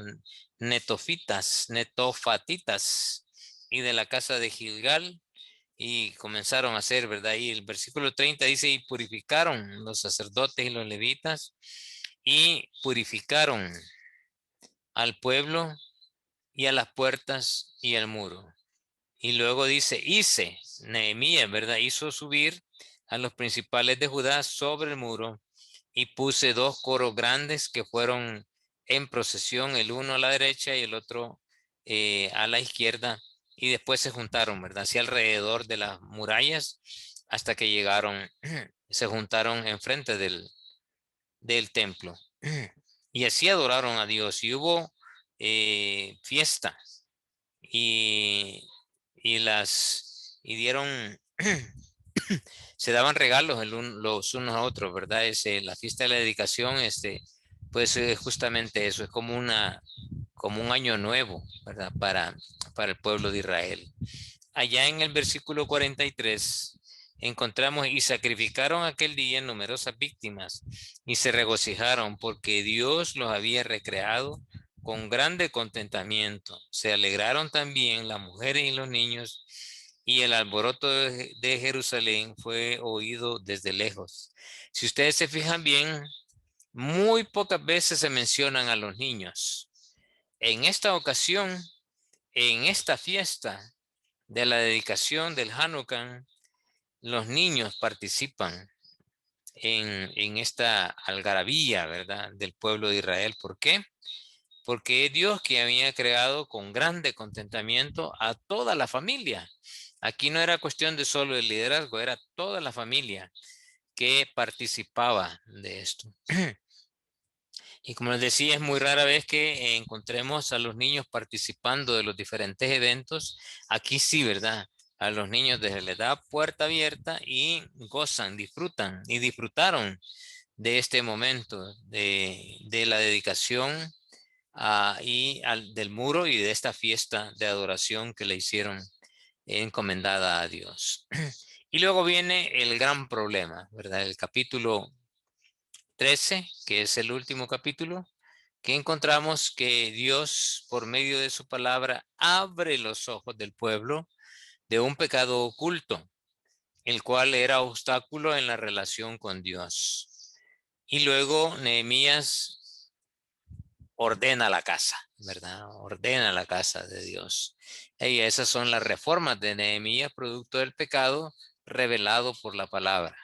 netofatitas y de la casa de Gilgal, y comenzaron a hacer, ¿verdad? Y el versículo 30 dice, y purificaron los sacerdotes y los levitas, y purificaron al pueblo y a las puertas y al muro. Y luego dice, Nehemías, ¿verdad? Hizo subir a los principales de Judá sobre el muro y puse dos coros grandes que fueron en procesión, el uno a la derecha y el otro a la izquierda. Y después se juntaron, ¿verdad? Hacia alrededor de las murallas hasta que llegaron, se juntaron enfrente del templo. Y así adoraron a Dios. Y hubo fiesta y, y dieron, se daban regalos los unos a otros, ¿verdad? La fiesta de la dedicación, pues es justamente eso, es como un año nuevo, ¿verdad? Para el pueblo de Israel. Allá en el versículo 43 encontramos, y sacrificaron aquel día numerosas víctimas y se regocijaron porque Dios los había recreado con grande contentamiento. Se alegraron también las mujeres y los niños, y el alboroto de Jerusalén fue oído desde lejos. Si ustedes se fijan bien, muy pocas veces se mencionan a los niños. En esta ocasión, en esta fiesta de la dedicación del Hanukkah, los niños participan en esta algarabía, ¿verdad? Del pueblo de Israel. ¿Por qué? Porque es Dios que había creado con grande contentamiento a toda la familia. Aquí no era cuestión de solo el liderazgo, era toda la familia que participaba de esto. Y como les decía, es muy rara vez que encontremos a los niños participando de los diferentes eventos. Aquí sí, ¿verdad? A los niños desde la edad puerta abierta y gozan, disfrutan y disfrutaron de este momento de la dedicación del muro y de esta fiesta de adoración que le hicieron encomendada a Dios. Y luego viene el gran problema, ¿verdad? El capítulo 13, que es el último capítulo, que encontramos que Dios, por medio de su palabra, abre los ojos del pueblo de un pecado oculto, el cual era obstáculo en la relación con Dios. Y luego Nehemías ordena la casa, ¿verdad? Ordena la casa de Dios. Y esas son las reformas de Nehemías, producto del pecado revelado por la palabra.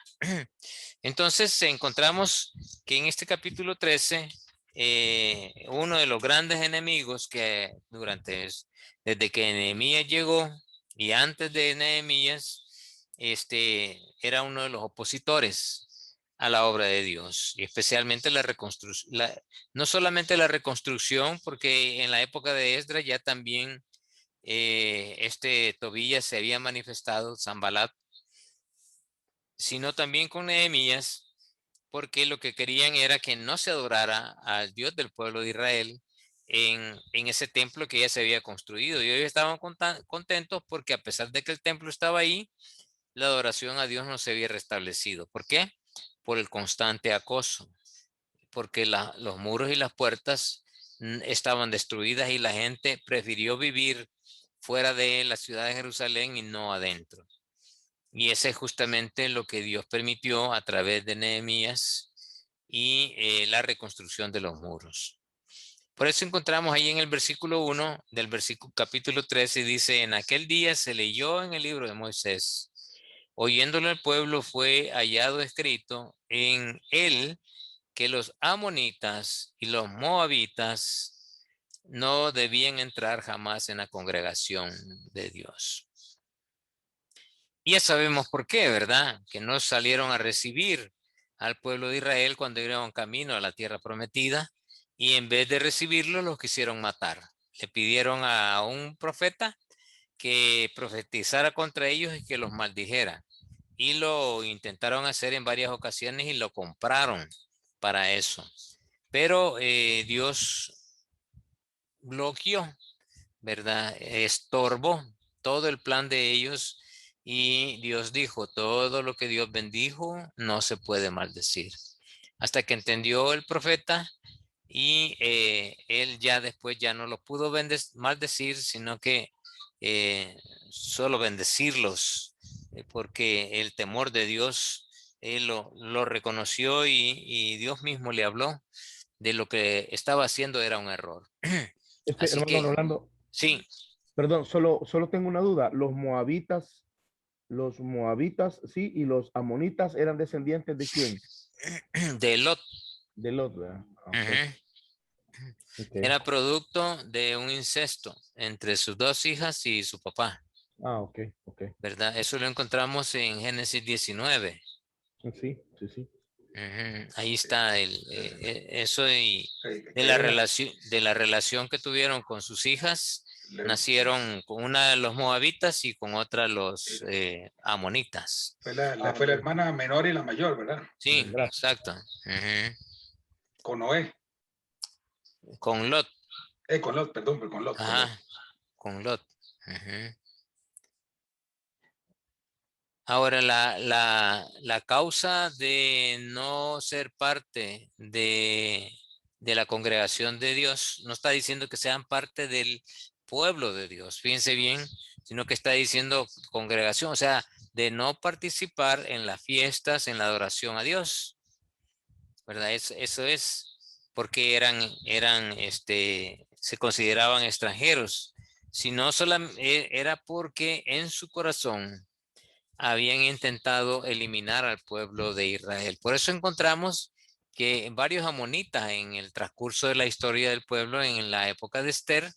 Entonces encontramos que en este capítulo 13, uno de los grandes enemigos que desde que Nehemías llegó y antes de Nehemías, era uno de los opositores a la obra de Dios, y especialmente la reconstrucción, no solamente la reconstrucción, porque en la época de Esdras ya también Tobías se había manifestado, Sanballat, sino también con Nehemías, porque lo que querían era que no se adorara al Dios del pueblo de Israel en ese templo que ya se había construido. Y ellos estaban contentos porque a pesar de que el templo estaba ahí, la adoración a Dios no se había restablecido. ¿Por qué? Por el constante acoso, porque los muros y las puertas estaban destruidas y la gente prefirió vivir fuera de la ciudad de Jerusalén y no adentro. Y ese es justamente lo que Dios permitió a través de Nehemías y la reconstrucción de los muros. Por eso encontramos ahí en el versículo 1 del capítulo 13, dice, en aquel día se leyó en el libro de Moisés, oyéndolo el pueblo fue hallado escrito en él que los amonitas y los moabitas no debían entrar jamás en la congregación de Dios. Y ya sabemos por qué, ¿verdad? Que no salieron a recibir al pueblo de Israel cuando iban camino a la tierra prometida, y en vez de recibirlo, los quisieron matar. Le pidieron a un profeta que profetizara contra ellos y que los maldijera. Y lo intentaron hacer en varias ocasiones y lo compraron para eso. Pero Dios bloqueó, ¿verdad? Estorbó todo el plan de ellos, y Dios dijo, todo lo que Dios bendijo no se puede maldecir. Hasta que entendió el profeta, y él ya después ya no lo pudo maldecir, sino que solo bendecirlos, porque el temor de Dios, él lo reconoció, y Dios mismo le habló de lo que estaba haciendo era un error. Así Hermano que Rolando, sí, perdón, solo tengo una duda. Los moabitas, sí, y los amonitas eran descendientes de quién? de Lot. De Lot, ¿verdad? Ok, Ujú. ok. Era producto de un incesto entre sus dos hijas y su papá, Ok, ok. ¿verdad? Eso lo encontramos en Génesis 19. Sí, sí, sí. Ujú. Ahí está eso, y Que ahí de la relación que tuvieron con sus hijas, le- nacieron con una los moabitas y con otra los amonitas. fue la hermana menor y la mayor, ¿verdad? Sí, Gracias. exacto. Ujú. Con Noé. Con Lot. Con Lot, perdón, pero con Lot, con Lot. Ajá, con Lot. Ujú. Ahora, la causa de no ser parte de la congregación de Dios no está diciendo que sean parte del pueblo de Dios, fíjense bien, sino que está diciendo congregación, o sea, de no participar en las fiestas, en la adoración a Dios, ¿verdad? Eso es porque se consideraban extranjeros, sino solamente era porque en su corazón habían intentado eliminar al pueblo de Israel. Por eso encontramos que varios amonitas en el transcurso de la historia del pueblo, en la época de Esther,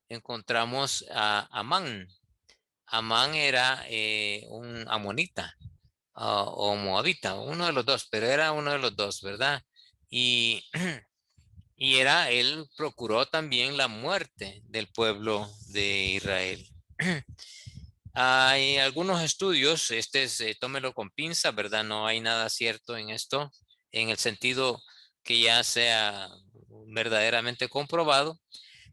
encontramos a Amán. Amán era un amonita, o moabita, uno de los dos, pero era uno de los dos, ¿verdad? Y, él procuró también la muerte del pueblo de Israel. Hay algunos estudios, tómelo con pinza, ¿verdad? No hay nada cierto en esto, en el sentido que ya sea verdaderamente comprobado,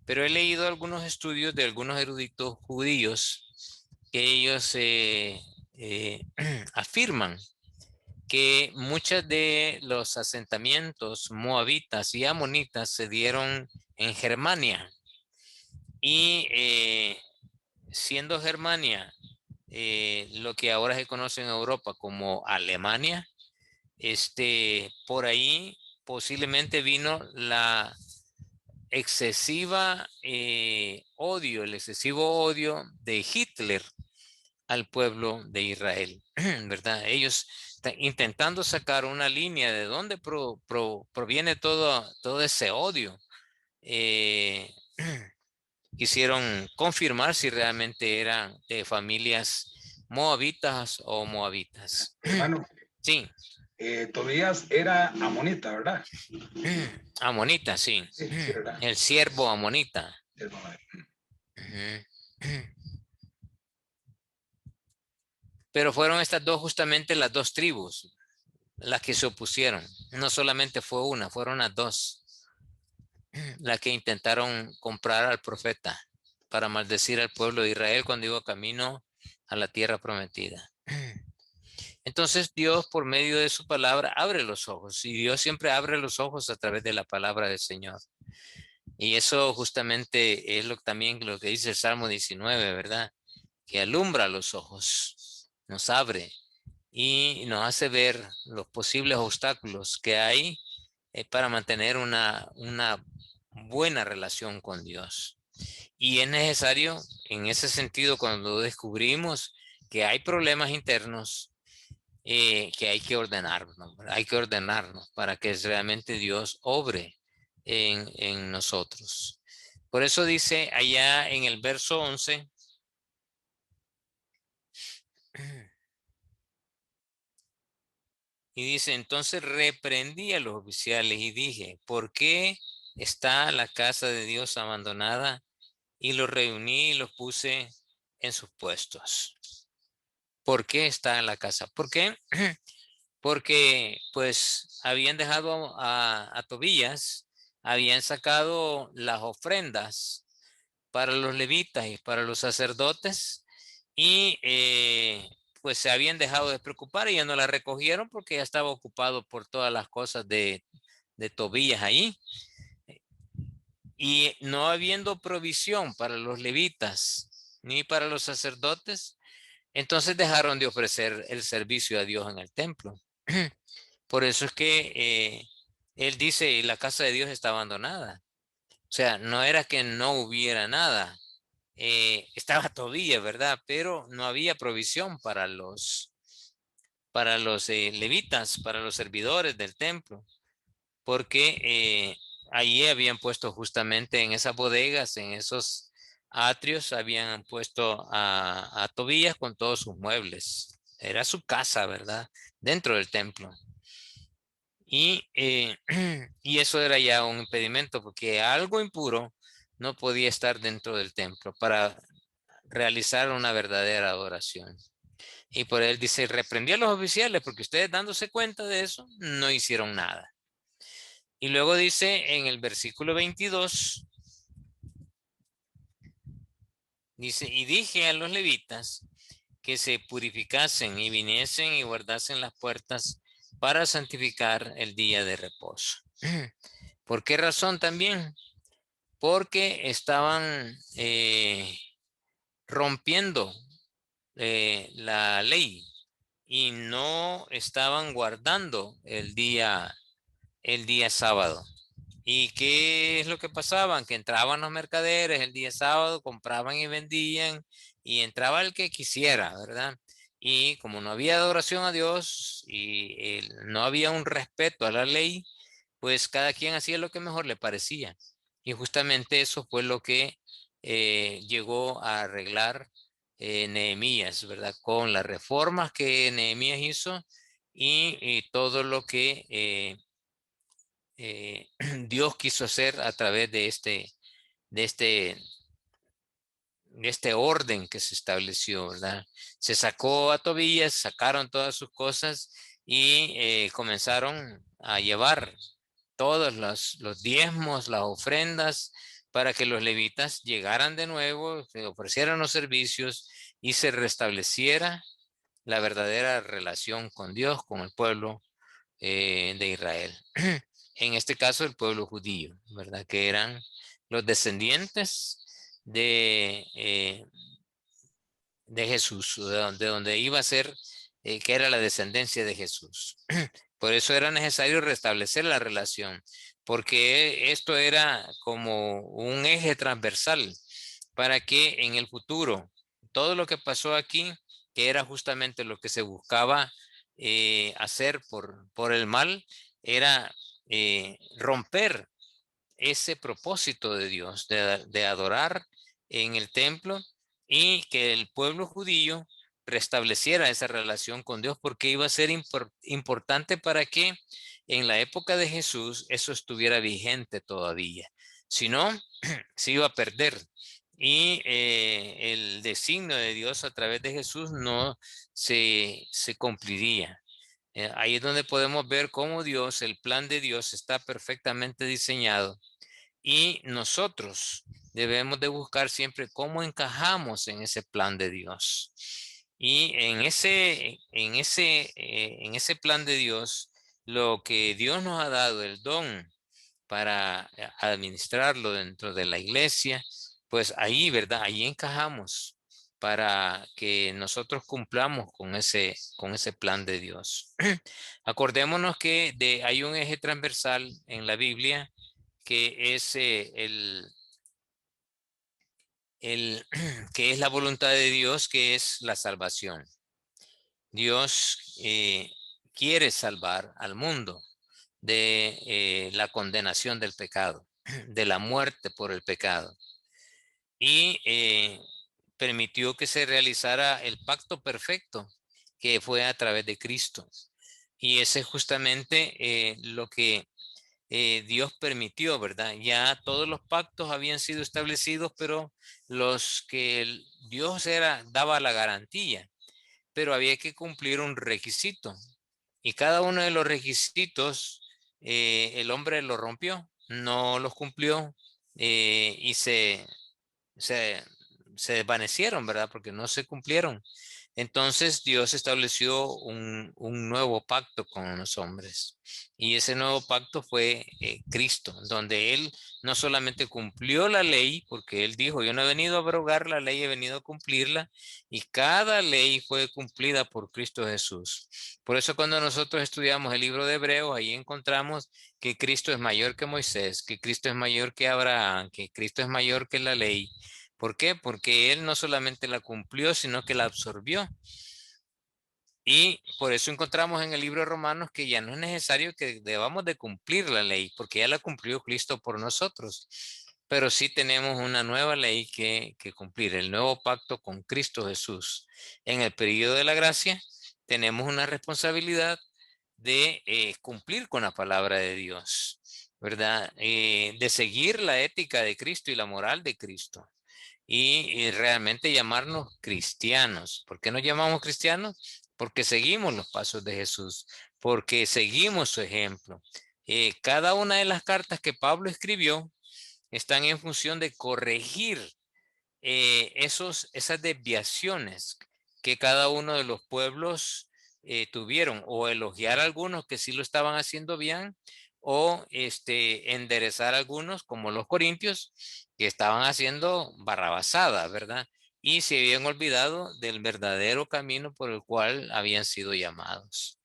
pero he leído algunos estudios de algunos eruditos judíos que ellos afirman que muchos de los asentamientos moabitas y amonitas se dieron en Germania, y siendo Germania lo que ahora se conoce en Europa como Alemania, por ahí posiblemente vino el excesivo odio de Hitler al pueblo de Israel, ¿verdad? Ellos intentando sacar una línea de dónde proviene todo ese odio. eh, Quisieron confirmar si realmente eran de familias moabitas o moabitas. Hermano, Sí, Tobías era amonita, ¿verdad? amonita, sí. Sí, sí, ¿verdad? El siervo amonita. Hermano, Ujú. Pero fueron estas dos, justamente las dos tribus, las que se opusieron. No solamente fue una, fueron las dos, las que intentaron comprar al profeta para maldecir al pueblo de Israel cuando iba camino a la tierra prometida. Entonces Dios, por medio de su palabra, abre los ojos, y Dios siempre abre los ojos a través de la palabra del Señor. Y eso justamente es también lo que dice el Salmo 19, ¿verdad? Que alumbra los ojos, nos abre y nos hace ver los posibles obstáculos que hay para mantener una buena relación con Dios. Y es necesario, en ese sentido, cuando descubrimos que hay problemas internos, que hay que ordenarnos, ¿verdad? Hay que ordenarnos para que realmente Dios obre en nosotros. Por eso dice allá en el verso 11. Y dice, entonces reprendí a los oficiales y dije, ¿por qué está la casa de Dios abandonada? Y los reuní y los puse en sus puestos. ¿Por qué está la casa? ¿Por qué? Porque pues habían dejado a Tobías, habían sacado las ofrendas para los levitas y para los sacerdotes y pues se habían dejado de preocupar y ya no la recogieron porque ya estaba ocupado por todas las cosas de Tobías ahí. Y no habiendo provisión para los levitas ni para los sacerdotes, entonces dejaron de ofrecer el servicio a Dios en el templo. Por eso es que él dice, la casa de Dios está abandonada. O sea, no era que no hubiera nada. Estaba todavía, ¿verdad? Pero no había provisión para los levitas, para los servidores del templo, porque allí habían puesto justamente en esas bodegas, en esos atrios, habían puesto a Tobías con todos sus muebles. Era su casa, ¿verdad? Dentro del templo. Y, y eso era ya un impedimento porque algo impuro no podía estar dentro del templo para realizar una verdadera adoración. Y por él dice, reprendí a los oficiales porque ustedes dándose cuenta de eso no hicieron nada. Y luego dice en el versículo 22, dice, y dije a los levitas que se purificasen y viniesen y guardasen las puertas para santificar el día de reposo. ¿Por qué razón también? Porque estaban rompiendo la ley y no estaban guardando el día sábado. ¿Y qué es lo que pasaban? Que entraban los mercaderes el día sábado, compraban y vendían, y entraba el que quisiera, ¿verdad? Y como no había adoración a Dios y no había un respeto a la ley, pues cada quien hacía lo que mejor le parecía. Y justamente eso fue lo que llegó a arreglar Nehemías, ¿verdad? Con las reformas que Nehemías hizo y todo lo que Dios quiso hacer a través de este, de este orden que se estableció, ¿verdad? Se sacó a Tobías, sacaron todas sus cosas y comenzaron a llevar todos los diezmos, las ofrendas, para que los levitas llegaran de nuevo, se ofrecieran los servicios y se restableciera la verdadera relación con Dios, con el pueblo de Israel. En este caso, el pueblo judío, ¿verdad? Que eran los descendientes de Jesús, de donde iba a ser, que era la descendencia de Jesús. Por eso era necesario restablecer la relación, porque esto era como un eje transversal para que en el futuro todo lo que pasó aquí, que era justamente lo que se buscaba hacer por el mal, era romper ese propósito de Dios, de adorar en el templo y que el pueblo judío restableciera esa relación con Dios porque iba a ser importante para que en la época de Jesús eso estuviera vigente todavía. Si no, se iba a perder. Y el designio de Dios a través de Jesús no se cumpliría. Ahí es donde podemos ver cómo Dios, el plan de Dios está perfectamente diseñado y nosotros debemos de buscar siempre cómo encajamos en ese plan de Dios. Y en ese plan de Dios, lo que Dios nos ha dado, el don para administrarlo dentro de la iglesia, pues ahí, ¿verdad? Ahí encajamos para que nosotros cumplamos con ese plan de Dios. Acordémonos que hay un eje transversal en la Biblia que es que es la voluntad de Dios, que es la salvación. Dios quiere salvar al mundo de la condenación del pecado. de la muerte por el pecado. Y permitió que se realizara el pacto perfecto que fue a través de Cristo. Y ese es justamente lo que Dios permitió, ¿verdad? Ya todos los pactos habían sido establecidos, pero los que Dios daba la garantía, pero había que cumplir un requisito. Y cada uno de los requisitos, el hombre lo rompió, no los cumplió y se, se desvanecieron, ¿verdad? Porque no se cumplieron. Entonces Dios estableció un nuevo pacto con los hombres. Y ese nuevo pacto fue Cristo, donde Él no solamente cumplió la ley, porque Él dijo, yo no he venido a abrogar la ley, he venido a cumplirla. Y cada ley fue cumplida por Cristo Jesús. Por eso cuando nosotros estudiamos el libro de Hebreos, ahí encontramos que Cristo es mayor que Moisés, que Cristo es mayor que Abraham, que Cristo es mayor que la ley. ¿Por qué? Porque Él no solamente la cumplió, sino que la absorbió. Y por eso encontramos en el libro de Romanos que ya no es necesario que debamos de cumplir la ley, porque ya la cumplió Cristo por nosotros. Pero sí tenemos una nueva ley que cumplir, el nuevo pacto con Cristo Jesús. En el periodo de la gracia tenemos una responsabilidad de cumplir con la palabra de Dios, ¿verdad? De seguir la ética de Cristo y la moral de Cristo. Y realmente llamarnos cristianos. ¿Por qué nos llamamos cristianos? Porque seguimos los pasos de Jesús, porque seguimos su ejemplo. Cada una de las cartas que Pablo escribió están en función de corregir esas desviaciones que cada uno de los pueblos tuvieron, o elogiar a algunos que sí lo estaban haciendo bien, o enderezar a algunos como los corintios que estaban haciendo barrabasada, ¿verdad? Y se habían olvidado del verdadero camino por el cual habían sido llamados.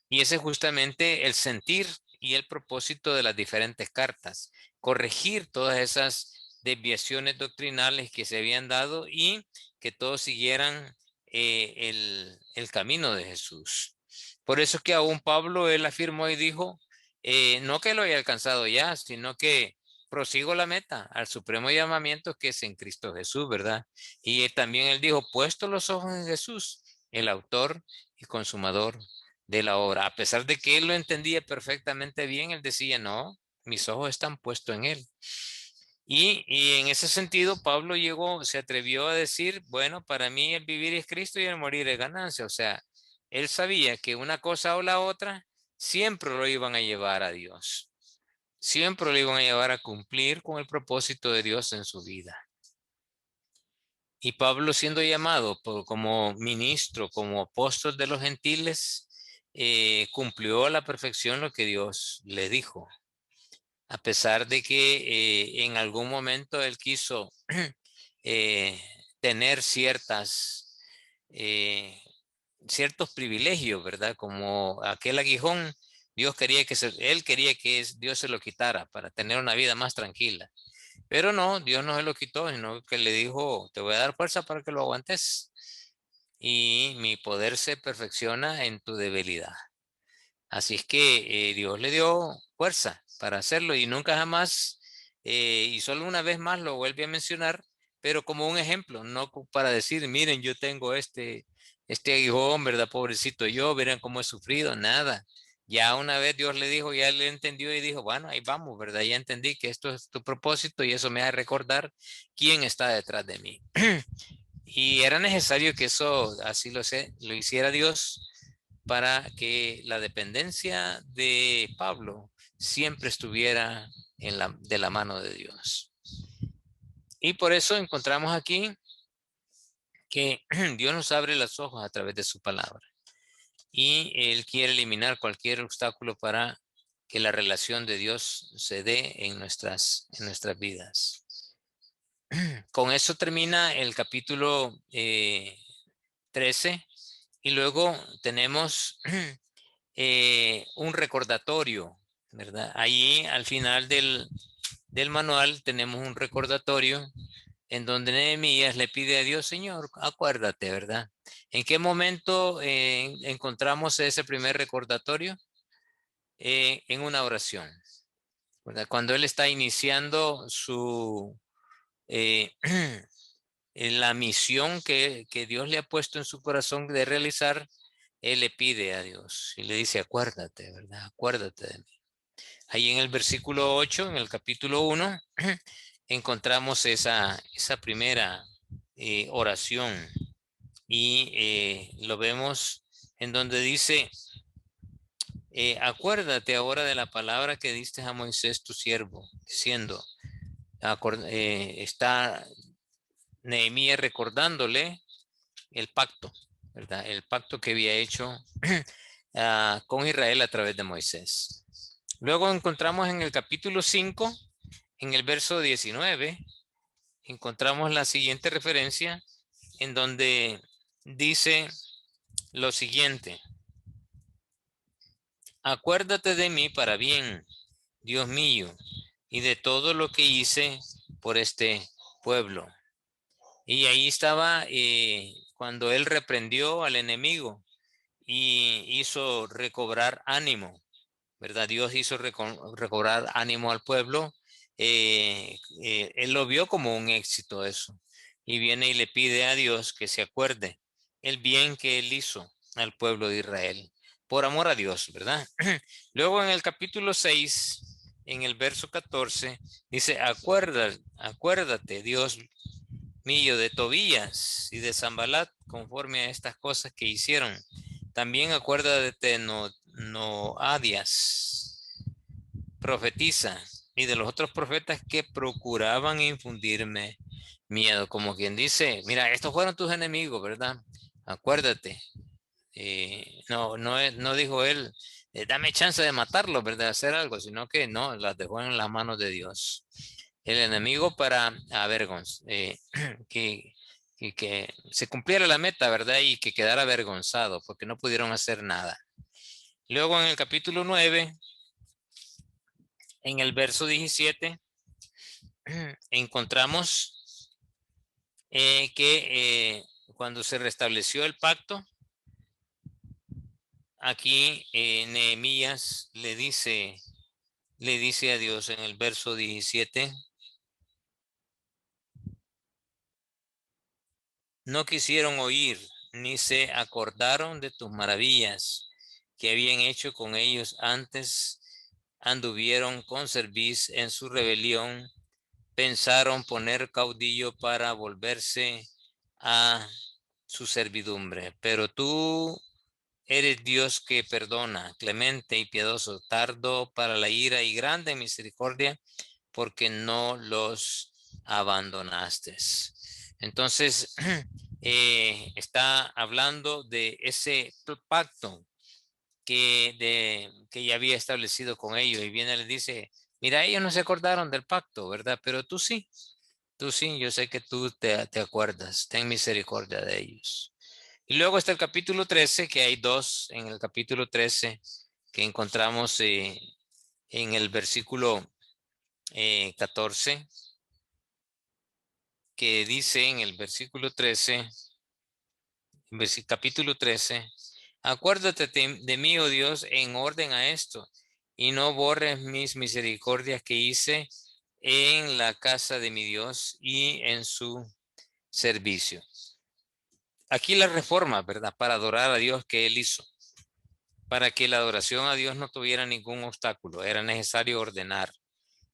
Y ese es justamente el sentir y el propósito de las diferentes cartas, corregir todas esas desviaciones doctrinales que se habían dado y que todos siguieran el camino de Jesús. Por eso es que aún Pablo, él afirmó y dijo, no que lo haya alcanzado ya, sino que prosigo la meta al supremo llamamiento que es en Cristo Jesús, ¿verdad? Y también él dijo, puesto los ojos en Jesús, el autor y consumador de la obra. A pesar de que él lo entendía perfectamente bien, él decía, no, mis ojos están puestos en él. Y en ese sentido, Pablo se atrevió a decir, bueno, para mí el vivir es Cristo y el morir es ganancia. O sea, él sabía que una cosa o la otra siempre lo iban a llevar a Dios. Siempre lo iban a llevar a cumplir con el propósito de Dios en su vida. Y Pablo siendo llamado como ministro, como apóstol de los gentiles, cumplió a la perfección lo que Dios le dijo. A pesar de que en algún momento él quiso eh, tener ciertos privilegios, ¿verdad? Como aquel aguijón, él quería que Dios se lo quitara para tener una vida más tranquila. Pero no, Dios no se lo quitó, sino que le dijo, te voy a dar fuerza para que lo aguantes. Y mi poder se perfecciona en tu debilidad. Así es que Dios le dio fuerza para hacerlo y nunca jamás, y solo una vez más lo vuelve a mencionar, pero como un ejemplo, no para decir, miren, yo tengo este aguijón, ¿verdad? Pobrecito yo, verán cómo he sufrido, nada. Ya una vez Dios le dijo, ya le entendió y dijo, bueno, ahí vamos, ¿verdad? Ya entendí que esto es tu propósito y eso me hace recordar quién está detrás de mí. Y era necesario que eso así lo hiciera Dios para que la dependencia de Pablo siempre estuviera de la mano de Dios. Y por eso encontramos aquí que Dios nos abre los ojos a través de su palabra. Y Él quiere eliminar cualquier obstáculo para que la relación de Dios se dé en nuestras vidas. Con eso termina el capítulo 13 y luego tenemos un recordatorio, ¿verdad? Ahí al final del manual tenemos un recordatorio en donde Nehemías le pide a Dios, Señor, acuérdate, ¿verdad? ¿En qué momento encontramos ese primer recordatorio? En una oración. ¿verdad? Cuando él está iniciando su en la misión que Dios le ha puesto en su corazón de realizar, él le pide a Dios y le dice, acuérdate, ¿verdad? Acuérdate de mí. Ahí en el versículo 8, en el capítulo 1, encontramos esa primera oración y lo vemos en donde dice, acuérdate ahora de la palabra que diste a Moisés tu siervo, diciendo, está Nehemías recordándole el pacto, ¿verdad? El pacto que había hecho con Israel a través de Moisés. Luego encontramos en el capítulo 5, en el verso 19, encontramos la siguiente referencia en donde dice lo siguiente. Acuérdate de mí para bien, Dios mío, y de todo lo que hice por este pueblo. Y ahí estaba cuando él reprendió al enemigo y hizo recobrar ánimo, ¿verdad? Dios hizo recobrar ánimo al pueblo. Él lo vio como un éxito eso. Y viene y le pide a Dios que se acuerde el bien que él hizo al pueblo de Israel. Por amor a Dios, ¿verdad? Luego en el capítulo 6, en el verso 14, dice, acuérdate, Dios mío, de Tobías y de Zambalat, conforme a estas cosas que hicieron. También acuérdate de Noadias, profetiza, y de los otros profetas que procuraban infundirme miedo, como quien dice, mira, estos fueron tus enemigos, ¿verdad? Acuérdate. No dijo él, dame chance de matarlos, ¿verdad? Hacer algo, sino que no, las dejó en las manos de Dios. El enemigo para avergonzar, que, que se cumpliera la meta, ¿verdad? Y que quedara avergonzado porque no pudieron hacer nada. Luego en el capítulo 9, en el verso 17, encontramos que cuando se restableció el pacto, aquí Nehemías le dice a Dios en el verso 17, no quisieron oír, ni se acordaron de tus maravillas que habían hecho con ellos antes, anduvieron con cerviz en su rebelión, pensaron poner caudillo para volverse a su servidumbre. Pero tú eres Dios que perdona, clemente y piadoso, tardo para la ira y grande en misericordia, porque no los abandonaste. Entonces, está hablando de ese pacto que ya había establecido con ellos y viene y les dice, mira, ellos no se acordaron del pacto, ¿verdad? Pero tú sí, yo sé que tú te acuerdas, ten misericordia de ellos. Y luego está el capítulo 13, que hay dos en el capítulo 13 que encontramos en el versículo 14, que dice en el versículo 13, capítulo 13, acuérdate de mí, oh Dios, en orden a esto, y no borres mis misericordias que hice en la casa de mi Dios y en su servicio. Aquí la reforma, ¿verdad? Para adorar a Dios que Él hizo. Para que la adoración a Dios no tuviera ningún obstáculo, era necesario ordenar.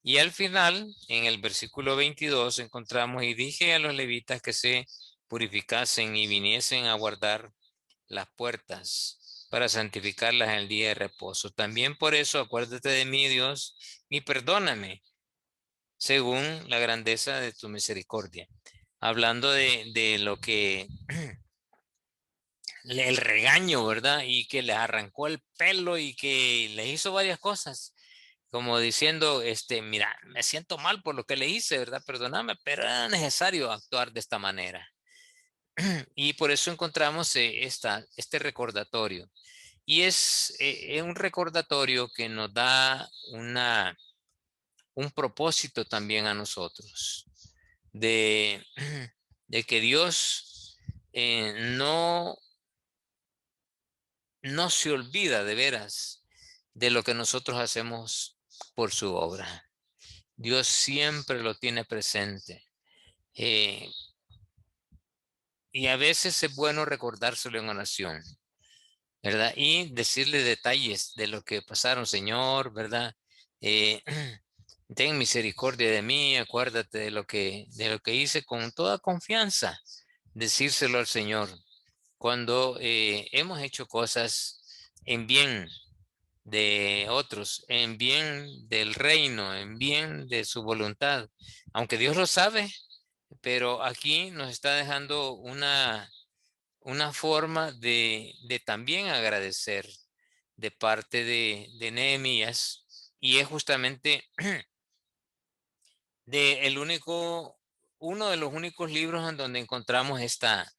Y al final, en el versículo 22, encontramos, y dije a los levitas que se purificasen y viniesen a guardar las puertas para santificarlas en el día de reposo. También por eso acuérdate de mí, Dios, y perdóname según la grandeza de tu misericordia. Hablando de lo que el regaño, ¿verdad? Y que les arrancó el pelo y que les hizo varias cosas, como diciendo, mira, me siento mal por lo que le hice, ¿verdad? Perdóname, pero era necesario actuar de esta manera. Y por eso encontramos este recordatorio. Y es un recordatorio que nos da un propósito también a nosotros, de, de que Dios no se olvida de veras de lo que nosotros hacemos por su obra. Dios siempre lo tiene presente. Y a veces es bueno recordárselo en oración, ¿verdad? Y decirle detalles de lo que pasaron, Señor, ¿verdad? Ten misericordia de mí, acuérdate de lo que hice con toda confianza. Decírselo al Señor. Cuando hemos hecho cosas en bien de otros, en bien del reino, en bien de su voluntad, aunque Dios lo sabe, pero aquí nos está dejando una forma de también agradecer de parte de Nehemías, y es justamente uno de los únicos libros en donde encontramos esta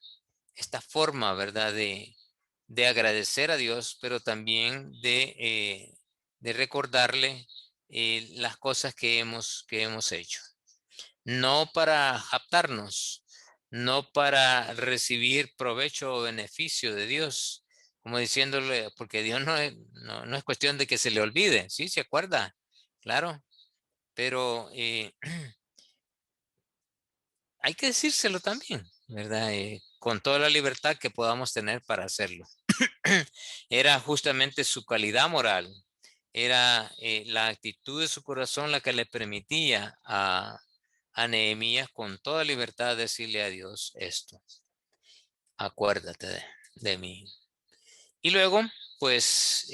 forma, ¿verdad? De agradecer a Dios, pero también de recordarle las cosas que hemos hecho. No para jactarnos, no para recibir provecho o beneficio de Dios, como diciéndole, porque Dios no es cuestión de que se le olvide, ¿sí? ¿Se acuerda? Claro, pero hay que decírselo también, ¿verdad? Con toda la libertad que podamos tener para hacerlo. Era justamente su calidad moral, era la actitud de su corazón la que le permitía a Nehemías con toda libertad decirle a Dios esto: acuérdate de mí. Y luego, pues,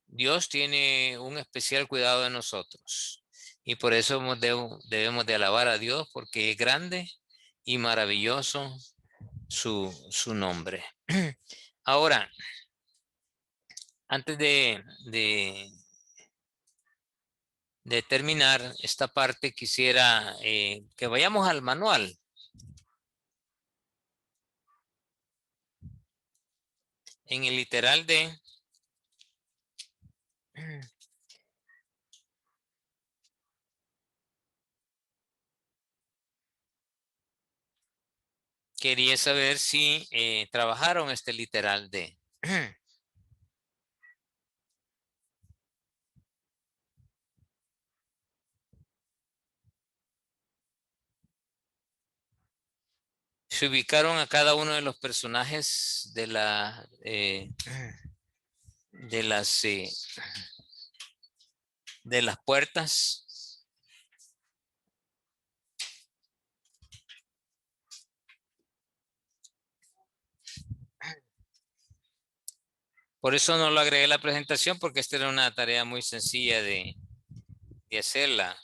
Dios tiene un especial cuidado de nosotros. Y por eso debemos de alabar a Dios, porque es grande y maravilloso su nombre. Ahora, antes de terminar esta parte, quisiera que vayamos al manual. En el literal D, quería saber si trabajaron este literal D. Se ubicaron a cada uno de los personajes de las puertas. Por eso no lo agregué a la presentación, porque esta era una tarea muy sencilla de hacerla.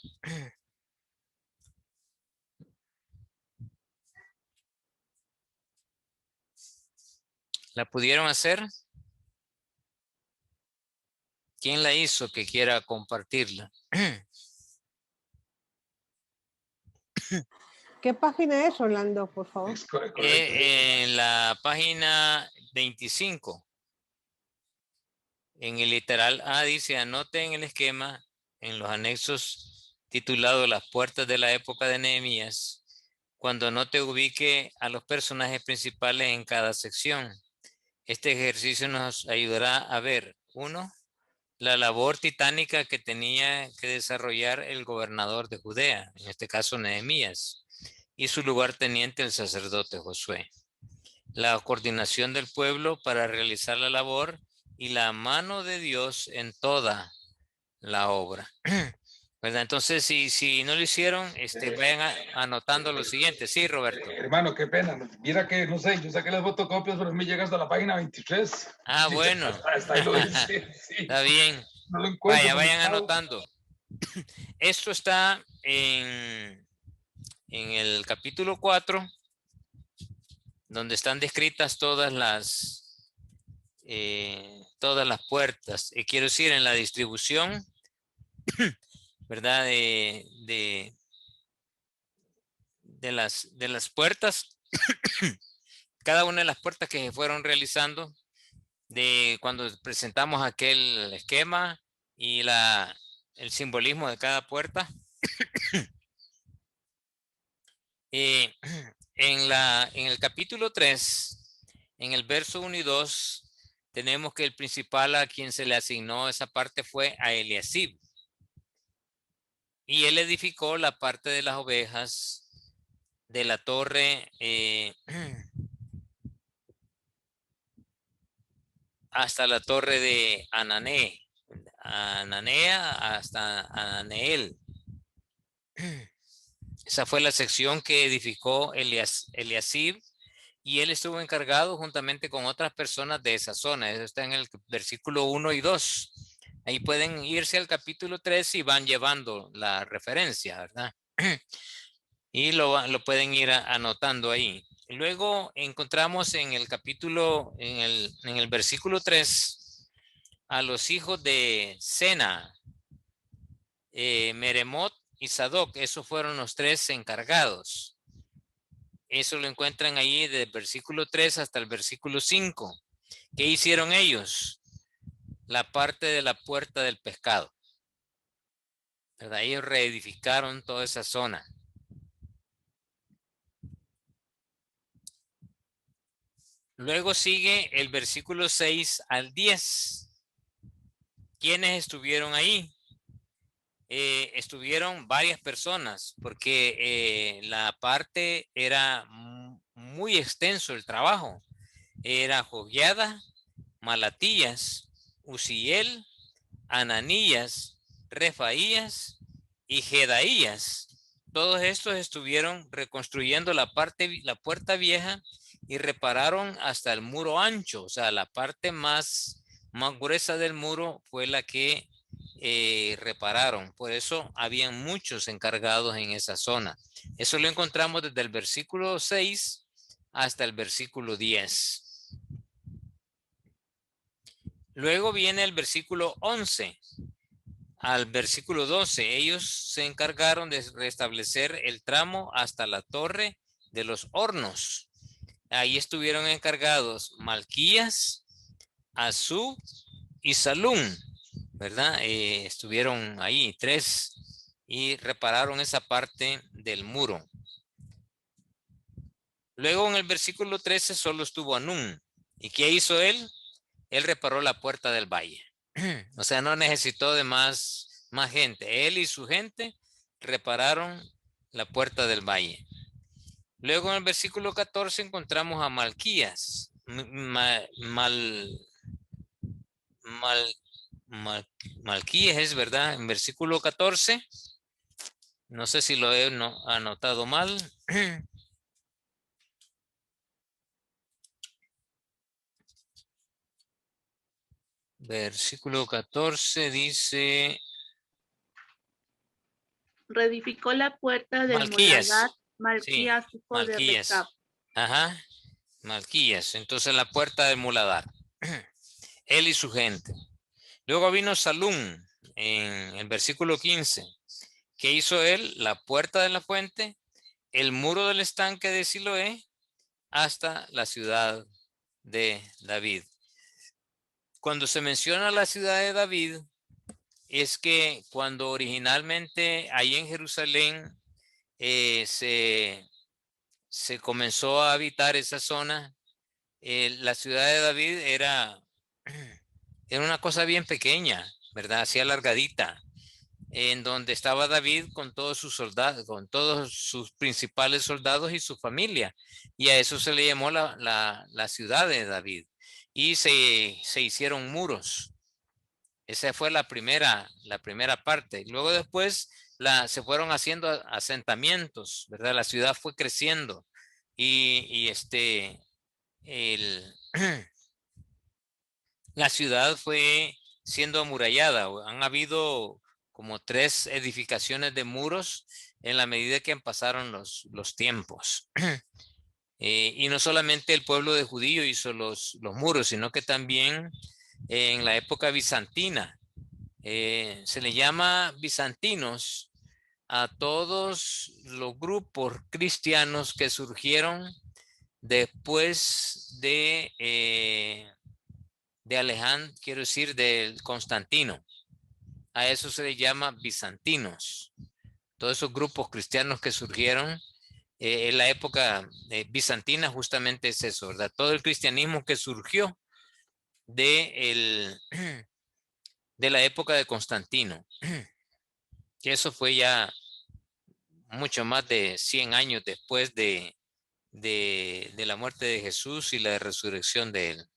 ¿La pudieron hacer? ¿Quién la hizo que quiera compartirla? ¿Qué página es, Orlando, por favor? Es correcto. En la página 25. En el literal A dice: anoten el esquema en los anexos titulado Las puertas de la época de Nehemías, cuando no te ubique a los personajes principales en cada sección. Este ejercicio nos ayudará a ver: 1. La labor titánica que tenía que desarrollar el gobernador de Judea, en este caso Nehemías, y su lugarteniente el sacerdote Josué. La coordinación del pueblo para realizar la labor y la mano de Dios en toda la obra. ¿Verdad? Entonces, si no lo hicieron, vayan anotando lo siguiente. Sí, Roberto. Hermano, qué pena. Mira que, no sé, yo saqué las fotocopias, pero me llega hasta la página 23. Ah, bueno. Hasta ahí lo dice. Sí. Está bien. No lo encuentro. Vayan anotando. Esto está en el capítulo 4, donde están descritas todas las puertas. Quiero decir, en la distribución, ¿verdad? De las puertas, cada una de las puertas que se fueron realizando, de cuando presentamos aquel esquema y el simbolismo de cada puerta. En el capítulo 3, en el verso 1 y 2, tenemos que el principal a quien se le asignó esa parte fue a Eliasib. Y él edificó la parte de las ovejas de la torre hasta la torre de Ananea hasta Ananeel. Esa fue la sección que edificó Eliasib, y él estuvo encargado juntamente con otras personas de esa zona. Eso está en el versículo 1 y 2. Ahí pueden irse al capítulo 3 y van llevando la referencia, ¿verdad? Y lo pueden ir anotando ahí. Luego encontramos en el capítulo, en el versículo 3, a los hijos de Sena, Meremot y Sadoc. Esos fueron los 3 encargados. Eso lo encuentran ahí del versículo 3 hasta el versículo 5. ¿Qué hicieron ellos? La parte de la puerta del pescado, ¿verdad? Ellos reedificaron toda esa zona. Luego sigue el versículo 6 al 10. ¿Quiénes estuvieron ahí? Estuvieron varias personas, porque la parte era muy extenso el trabajo. Era Joiada, Malatías, Uziel, Ananías, Refaías y Jedaías. Todos estos estuvieron reconstruyendo la puerta vieja y repararon hasta el muro ancho. O sea, la parte más gruesa del muro fue la que repararon. Por eso habían muchos encargados en esa zona. Eso lo encontramos desde el versículo 6 hasta el versículo 10. Luego viene el versículo 11 al versículo 12. Ellos se encargaron de restablecer el tramo hasta la torre de los hornos. Ahí estuvieron encargados Malquías, Azú y Salum, ¿verdad? Estuvieron ahí 3 y repararon esa parte del muro. Luego en el versículo 13 solo estuvo Anún. ¿Y qué hizo él? Él reparó la puerta del valle. O sea, no necesitó de más gente. Él y su gente repararon la puerta del valle. Luego en el versículo 14 encontramos a Malquías. Malquías es, ¿verdad? En versículo 14. No sé si lo he anotado mal. Versículo 14 dice... Reedificó la puerta del Malquías. Muladar, Malquías, Sí, hijo de Malquías. Recab. Ajá, Malquías. Entonces la puerta del Muladar. Él y su gente. Luego vino Salum en el versículo 15. ¿Qué hizo él? La puerta de la fuente, el muro del estanque de Siloé, hasta la ciudad de David. Cuando se menciona la ciudad de David, es que cuando originalmente ahí en Jerusalén se comenzó a habitar esa zona, la ciudad de David era una cosa bien pequeña, ¿verdad? Así alargadita, en donde estaba David con todos sus soldados, con todos sus principales soldados y su familia. Y a eso se le llamó la ciudad de David. Y se hicieron muros. Esa fue la primera parte. Luego después se fueron haciendo asentamientos, ¿verdad? La ciudad fue creciendo y la ciudad fue siendo amurallada. Han habido como 3 edificaciones de muros en la medida que pasaron los tiempos. Y no solamente el pueblo de judío hizo los muros, sino que también en la época bizantina se le llama bizantinos a todos los grupos cristianos que surgieron después de Alejandro, quiero decir, del Constantino. A eso se le llama bizantinos. Todos esos grupos cristianos que surgieron en la época bizantina justamente es eso, ¿verdad? Todo el cristianismo que surgió de la época de Constantino, que eso fue ya mucho más de 100 años después de la muerte de Jesús y la resurrección de él.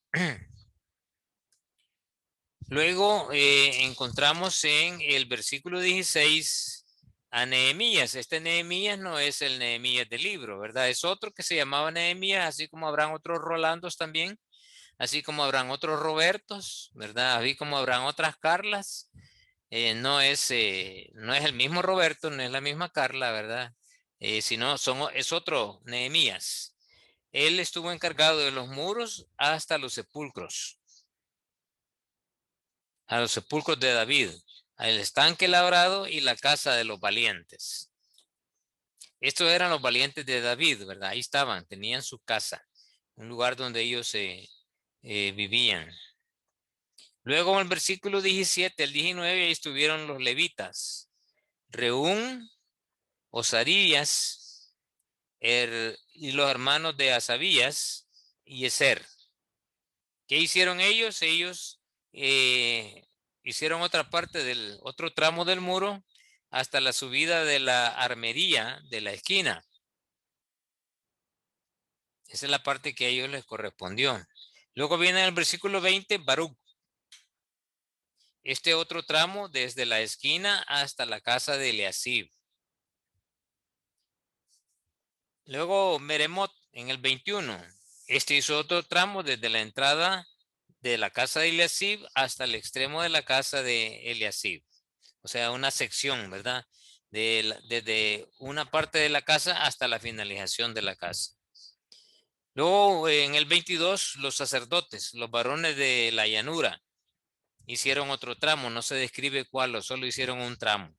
Luego encontramos en el versículo 16 a Nehemías. Este Nehemías no es el Nehemías del libro, ¿verdad? Es otro que se llamaba Nehemías, así como habrán otros Rolandos también, así como habrán otros Robertos, ¿verdad? Así como habrán otras Carlas. No es el mismo Roberto, no es la misma Carla, ¿verdad? Sino es otro Nehemías. Él estuvo encargado de los muros hasta los sepulcros. A los sepulcros de David, al estanque labrado y la casa de los valientes. Estos eran los valientes de David, ¿verdad? Ahí estaban, tenían su casa, un lugar donde ellos vivían. Luego en el versículo 17 al 19, ahí estuvieron los levitas, Reún, Osarías, y los hermanos de Asabías y Ezer. ¿Qué hicieron ellos? Ellos hicieron otra parte del otro tramo del muro hasta la subida de la armería de la esquina. Esa es la parte que a ellos les correspondió. Luego viene el versículo 20, Baruc. Este otro tramo desde la esquina hasta la casa de Eliasib. Luego Meremot en el 21. Este hizo otro tramo desde la entrada de la casa de Eliasib hasta el extremo de la casa de Eliasib. O sea, una sección, ¿verdad? Desde una parte de la casa hasta la finalización de la casa. Luego, en el 22, los sacerdotes, los varones de la llanura, hicieron otro tramo. No se describe cuál, solo hicieron un tramo.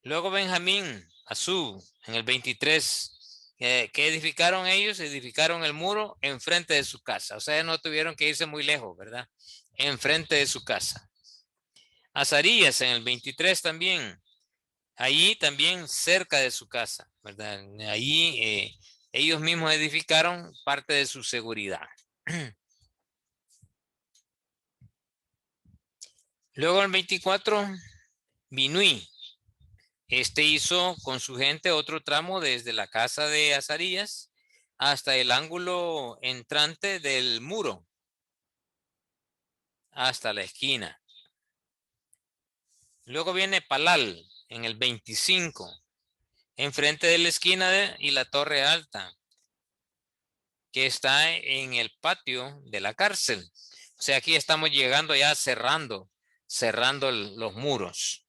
Luego Benjamín, Asub, en el 23, ¿qué edificaron ellos? Edificaron el muro enfrente de su casa. O sea, no tuvieron que irse muy lejos, ¿verdad? Enfrente de su casa. Azarías en el 23 también. Allí también cerca de su casa, ¿verdad? Allí ellos mismos edificaron parte de su seguridad. Luego el 24, Binui. Este hizo con su gente otro tramo desde la casa de Azarías hasta el ángulo entrante del muro, hasta la esquina. Luego viene Palal en el 25, enfrente de la esquina y la torre alta, que está en el patio de la cárcel. O sea, aquí estamos llegando ya cerrando los muros.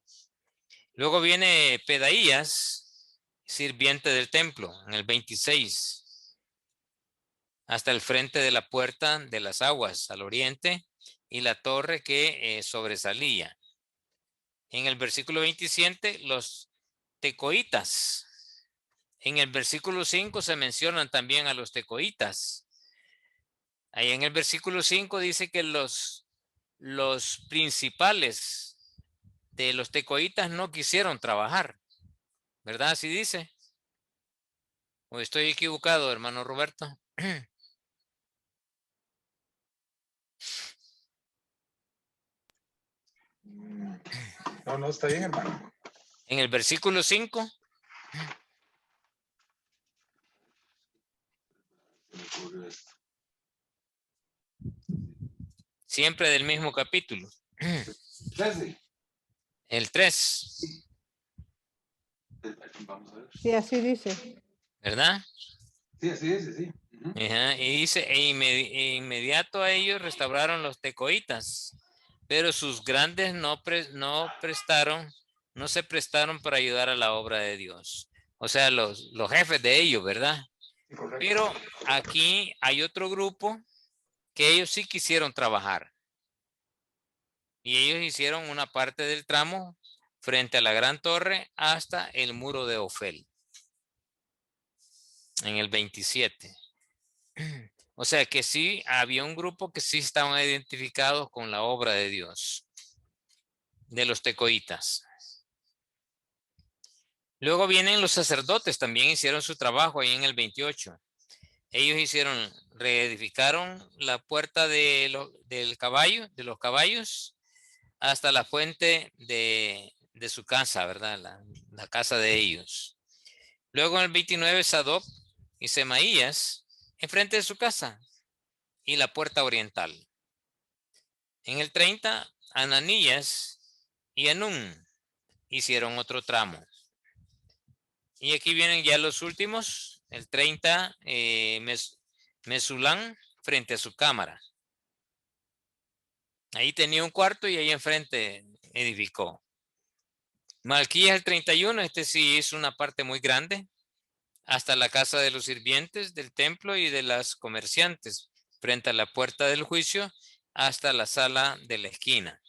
Luego viene Pedaías, sirviente del templo, en el 26, hasta el frente de la puerta de las aguas al oriente y la torre que sobresalía. En el versículo 27, los tecoitas. En el versículo 5 se mencionan también a los tecoitas. Ahí en el versículo 5 dice que los principales de los tecoitas no quisieron trabajar, ¿verdad? Así dice. ¿O estoy equivocado, hermano Roberto? No, está bien, hermano. En el versículo 5. Siempre del mismo capítulo. El 3. Sí, así dice. ¿Verdad? Sí, así es, sí. Ajá, y dice, inmediato a ellos restauraron los tecoitas, pero sus grandes no se prestaron para ayudar a la obra de Dios. O sea, los jefes de ellos, ¿verdad? Correcto. Pero aquí hay otro grupo que ellos sí quisieron trabajar. Y ellos hicieron una parte del tramo frente a la gran torre hasta el muro de Ofel. En el 27. O sea que sí, había un grupo que sí estaban identificados con la obra de Dios, de los tecoitas. Luego vienen los sacerdotes, también hicieron su trabajo ahí en el 28. Ellos hicieron reedificaron la puerta de los caballos hasta la fuente de su casa, ¿verdad? La casa de ellos. Luego en el 29, Sadoc y Semaías enfrente de su casa y la puerta oriental. En el 30, Ananías y Anún hicieron otro tramo. Y aquí vienen ya los últimos. El 30, Mesulán frente a su cámara. Ahí tenía un cuarto y ahí enfrente edificó. Malquías el 31, este sí es una parte muy grande, hasta la casa de los sirvientes del templo y de las comerciantes, frente a la puerta del juicio, hasta la sala de la esquina.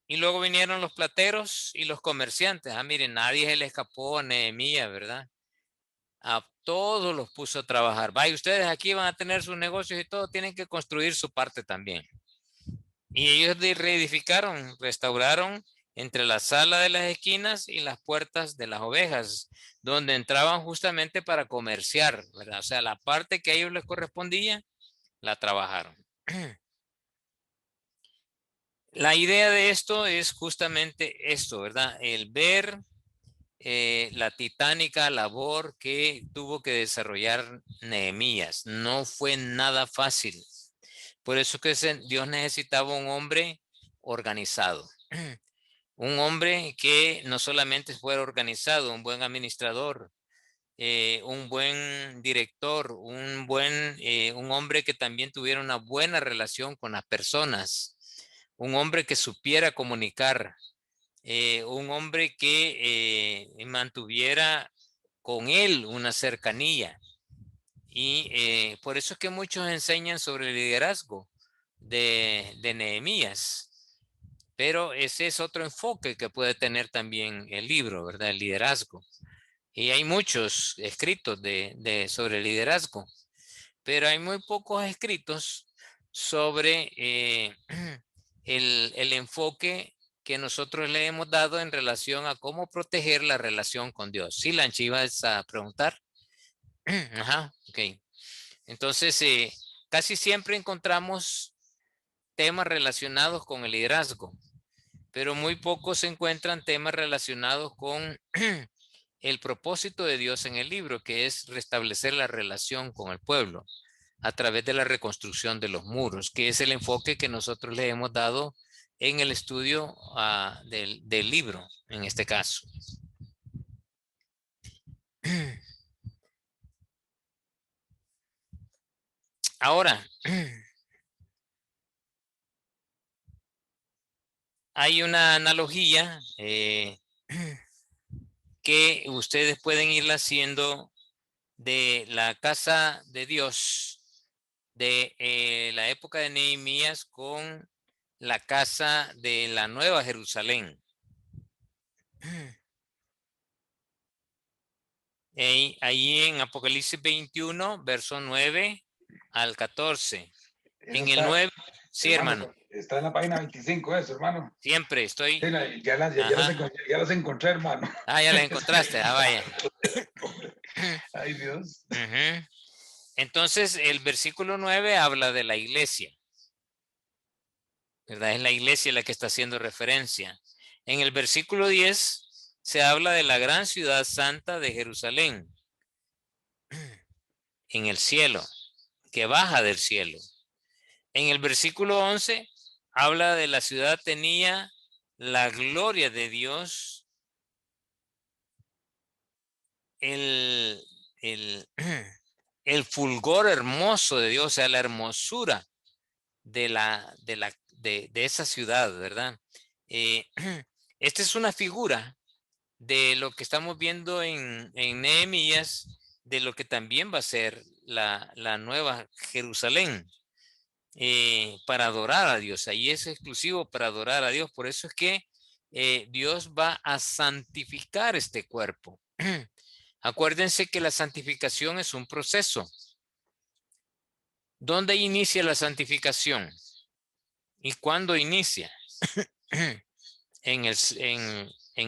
Y luego vinieron los plateros y los comerciantes. Miren, nadie se le escapó a Nehemías, ¿verdad? A todos los puso a trabajar. Vaya, ustedes aquí van a tener sus negocios y todo, tienen que construir su parte también. Y ellos reedificaron, restauraron entre la sala de las esquinas y las puertas de las ovejas, donde entraban justamente para comerciar, ¿verdad? O sea, la parte que a ellos les correspondía, la trabajaron. La idea de esto es justamente esto, ¿verdad? El ver la titánica labor que tuvo que desarrollar Nehemías. No fue nada fácil. Por eso que Dios necesitaba un hombre organizado. Un hombre que no solamente fuera organizado, un buen administrador, un buen director, un hombre que también tuviera una buena relación con las personas, un hombre que supiera comunicar, un hombre que mantuviera con él una cercanía. Y por eso es que muchos enseñan sobre el liderazgo de Nehemías. Pero ese es otro enfoque que puede tener también el libro, ¿verdad? El liderazgo. Y hay muchos escritos sobre el liderazgo, pero hay muy pocos escritos sobre el enfoque que nosotros le hemos dado en relación a cómo proteger la relación con Dios. ¿Sí, Lanchi, ibas a preguntar? Ajá, ok. Entonces, casi siempre encontramos temas relacionados con el liderazgo, pero muy pocos se encuentran temas relacionados con el propósito de Dios en el libro, que es restablecer la relación con el pueblo a través de la reconstrucción de los muros, que es el enfoque que nosotros le hemos dado en el estudio del libro, en este caso. Ahora, hay una analogía que ustedes pueden irla haciendo de la casa de Dios de la época de Nehemías con la casa de la Nueva Jerusalén. Ahí en Apocalipsis 21, verso 9 al 14. En el 9, sí, hermano. Está en la página 25 eso, hermano. Siempre estoy. Sí, ya las encontré, hermano. Ya las encontraste. Vaya. Ay, Dios. Entonces, el versículo 9 habla de la iglesia, ¿verdad? Es la iglesia la que está haciendo referencia. En el versículo 10 se habla de la gran ciudad santa de Jerusalén en el cielo, que baja del cielo. En el versículo 11 habla de la ciudad tenía la gloria de Dios, el fulgor hermoso de Dios, o sea, la hermosura de esa ciudad, ¿verdad? Esta es una figura de lo que estamos viendo en Nehemías, de lo que también va a ser la nueva Jerusalén, para adorar a Dios. Ahí es exclusivo para adorar a Dios. Por eso es que Dios va a santificar este cuerpo. Acuérdense que la santificación es un proceso. ¿Dónde inicia la santificación? ¿Y cuándo inicia? en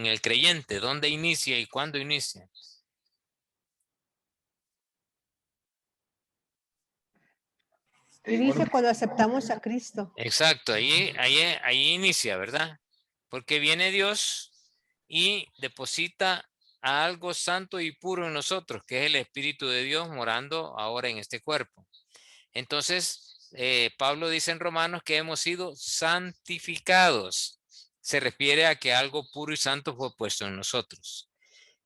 el creyente. ¿Dónde inicia y cuándo inicia? Y dice cuando aceptamos a Cristo. Exacto, ahí inicia, ¿verdad? Porque viene Dios y deposita algo santo y puro en nosotros, que es el Espíritu de Dios morando ahora en este cuerpo. Entonces, Pablo dice en Romanos que hemos sido santificados. Se refiere a que algo puro y santo fue puesto en nosotros.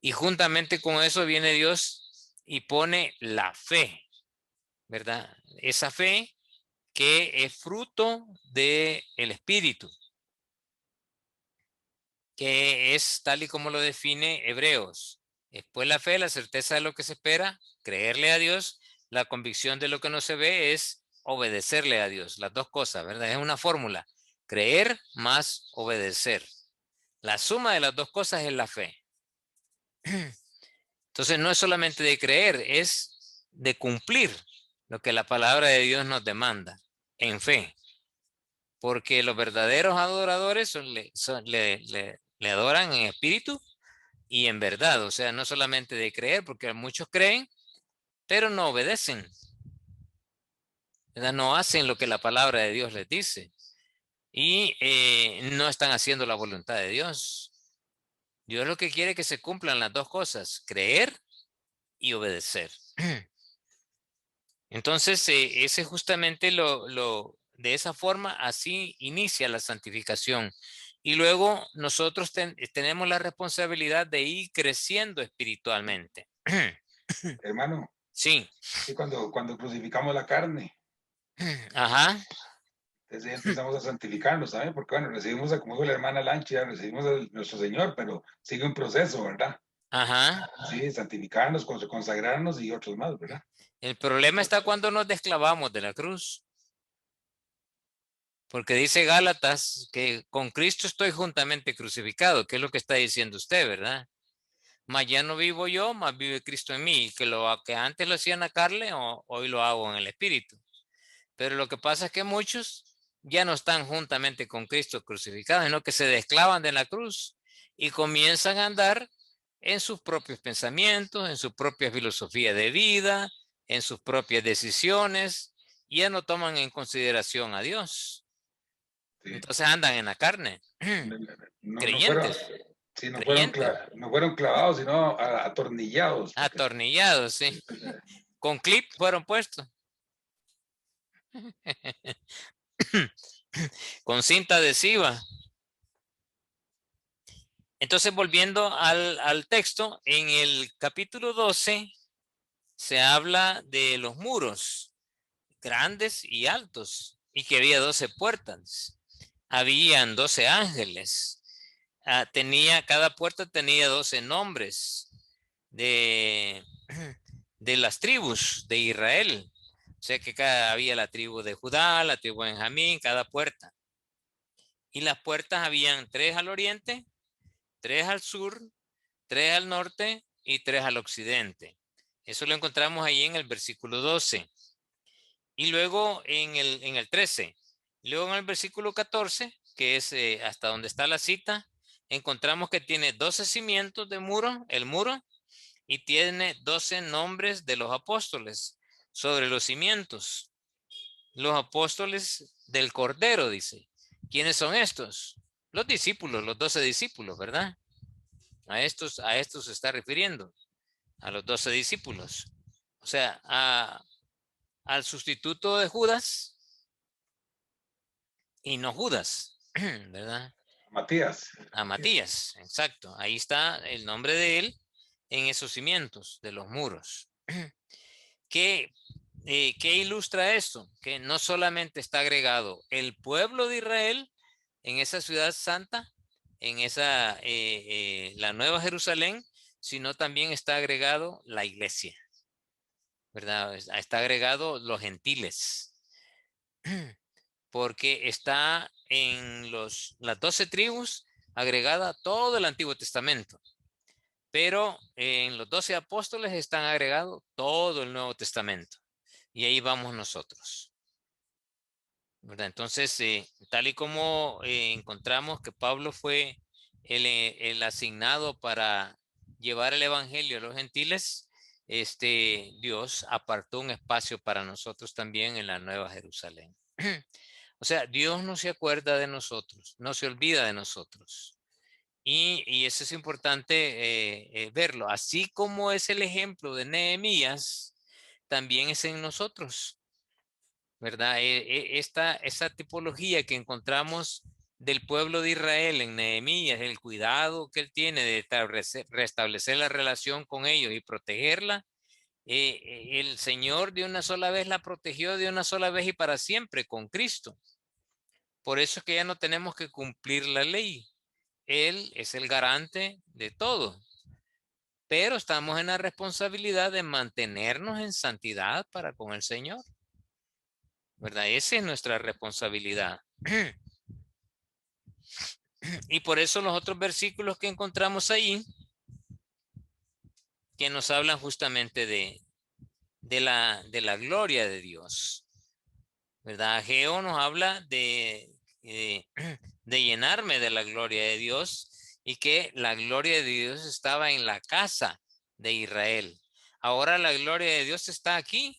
Y juntamente con eso viene Dios y pone la fe, ¿verdad? Esa fe que es fruto del Espíritu, que es tal y como lo define Hebreos. Después la fe, la certeza de lo que se espera, creerle a Dios, la convicción de lo que no se ve es obedecerle a Dios. Las dos cosas, ¿verdad? Es una fórmula. Creer más obedecer. La suma de las dos cosas es la fe. Entonces no es solamente de creer, es de cumplir lo que la palabra de Dios nos demanda en fe. Porque los verdaderos adoradores le adoran en espíritu y en verdad. O sea, no solamente de creer, porque muchos creen, pero no obedecen, ¿verdad? No hacen lo que la palabra de Dios les dice. Y no están haciendo la voluntad de Dios. Dios lo que quiere es que se cumplan las dos cosas, creer y obedecer. Entonces, ese justamente de esa forma, así inicia la santificación. Y luego nosotros tenemos la responsabilidad de ir creciendo espiritualmente. Hermano, Sí, y cuando crucificamos la carne, ajá, entonces ya empezamos a santificarnos también, porque bueno, recibimos, como dijo la hermana Lanchi, ya recibimos a nuestro Señor, pero sigue un proceso, ¿verdad? ajá. Sí, santificarnos, consagrarnos y otros más, ¿verdad? El problema está cuando nos desclavamos de la cruz. Porque dice Gálatas que con Cristo estoy juntamente crucificado, que es lo que está diciendo usted, ¿verdad? Mas ya no vivo yo, más vive Cristo en mí. Que lo que antes lo hacía en la carne, hoy lo hago en el espíritu. Pero lo que pasa es que muchos ya no están juntamente con Cristo crucificados, sino que se desclavan de la cruz y comienzan a andar en sus propios pensamientos, en su propia filosofía de vida, en sus propias decisiones, y ya no toman en consideración a Dios. Sí. Entonces andan en la carne, No fueron, creyentes, sí, creyentes, no fueron clavados, sino atornillados. Porque, atornillados, sí, con clip fueron puestos, con cinta adhesiva. Entonces, volviendo al texto, en el capítulo 12 se habla de los muros grandes y altos y que había 12 puertas. Habían 12 ángeles. Cada puerta tenía 12 nombres de, de las tribus de Israel. O sea que había la tribu de Judá, la tribu de Benjamín, cada puerta. Y las puertas habían 3 al oriente, 3 al sur, 3 al norte y 3 al occidente. Eso lo encontramos ahí en el versículo 12. Y luego en el 13. Luego en el versículo 14, que es hasta donde está la cita, encontramos que tiene 12 cimientos de muro, el muro, y tiene 12 nombres de los apóstoles sobre los cimientos. Los apóstoles del Cordero, dice. ¿Quiénes son estos? Los discípulos, los 12 discípulos, ¿verdad? A estos se está refiriendo, a los 12 discípulos. O sea, al sustituto de Judas y no Judas, ¿verdad? Matías. A Matías, exacto. Ahí está el nombre de él en esos cimientos de los muros. ¿Qué ilustra esto? Que no solamente está agregado el pueblo de Israel en esa ciudad santa, en la Nueva Jerusalén, sino también está agregado la iglesia, ¿verdad? Está agregado los gentiles, porque está en las 12 tribus agregada todo el Antiguo Testamento, pero en los 12 apóstoles están agregado todo el Nuevo Testamento, y ahí vamos nosotros, ¿verdad? Entonces, tal y como encontramos que Pablo fue el asignado para llevar el evangelio a los gentiles, Dios apartó un espacio para nosotros también en la Nueva Jerusalén. O sea, Dios no se acuerda de nosotros, no se olvida de nosotros. Y eso es importante verlo. Así como es el ejemplo de Nehemías, también es en nosotros, ¿verdad? Esta tipología que encontramos del pueblo de Israel en Nehemías, el cuidado que él tiene de restablecer la relación con ellos y protegerla, el Señor de una sola vez la protegió de una sola vez y para siempre con Cristo. Por eso es que ya no tenemos que cumplir la ley. Él es el garante de todo. Pero estamos en la responsabilidad de mantenernos en santidad para con el Señor, ¿verdad? Esa es nuestra responsabilidad. Y por eso los otros versículos que encontramos ahí, que nos hablan justamente de la gloria de Dios, ¿verdad? Ageo nos habla de llenarme de la gloria de Dios y que la gloria de Dios estaba en la casa de Israel. Ahora la gloria de Dios está aquí,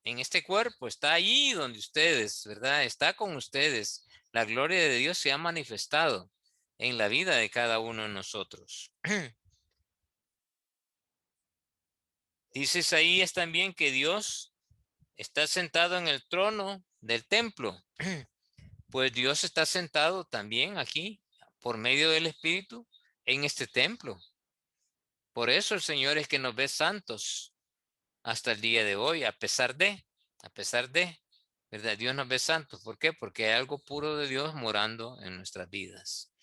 en este cuerpo, está allí donde ustedes, ¿verdad? Está con ustedes. La gloria de Dios se ha manifestado en la vida de cada uno de nosotros. Dice Isaías también que Dios está sentado en el trono del templo. Pues Dios está sentado también aquí por medio del Espíritu en este templo. Por eso el Señor es que nos ve santos hasta el día de hoy, a pesar de, ¿verdad? Dios nos ve santos. ¿Por qué? Porque hay algo puro de Dios morando en nuestras vidas.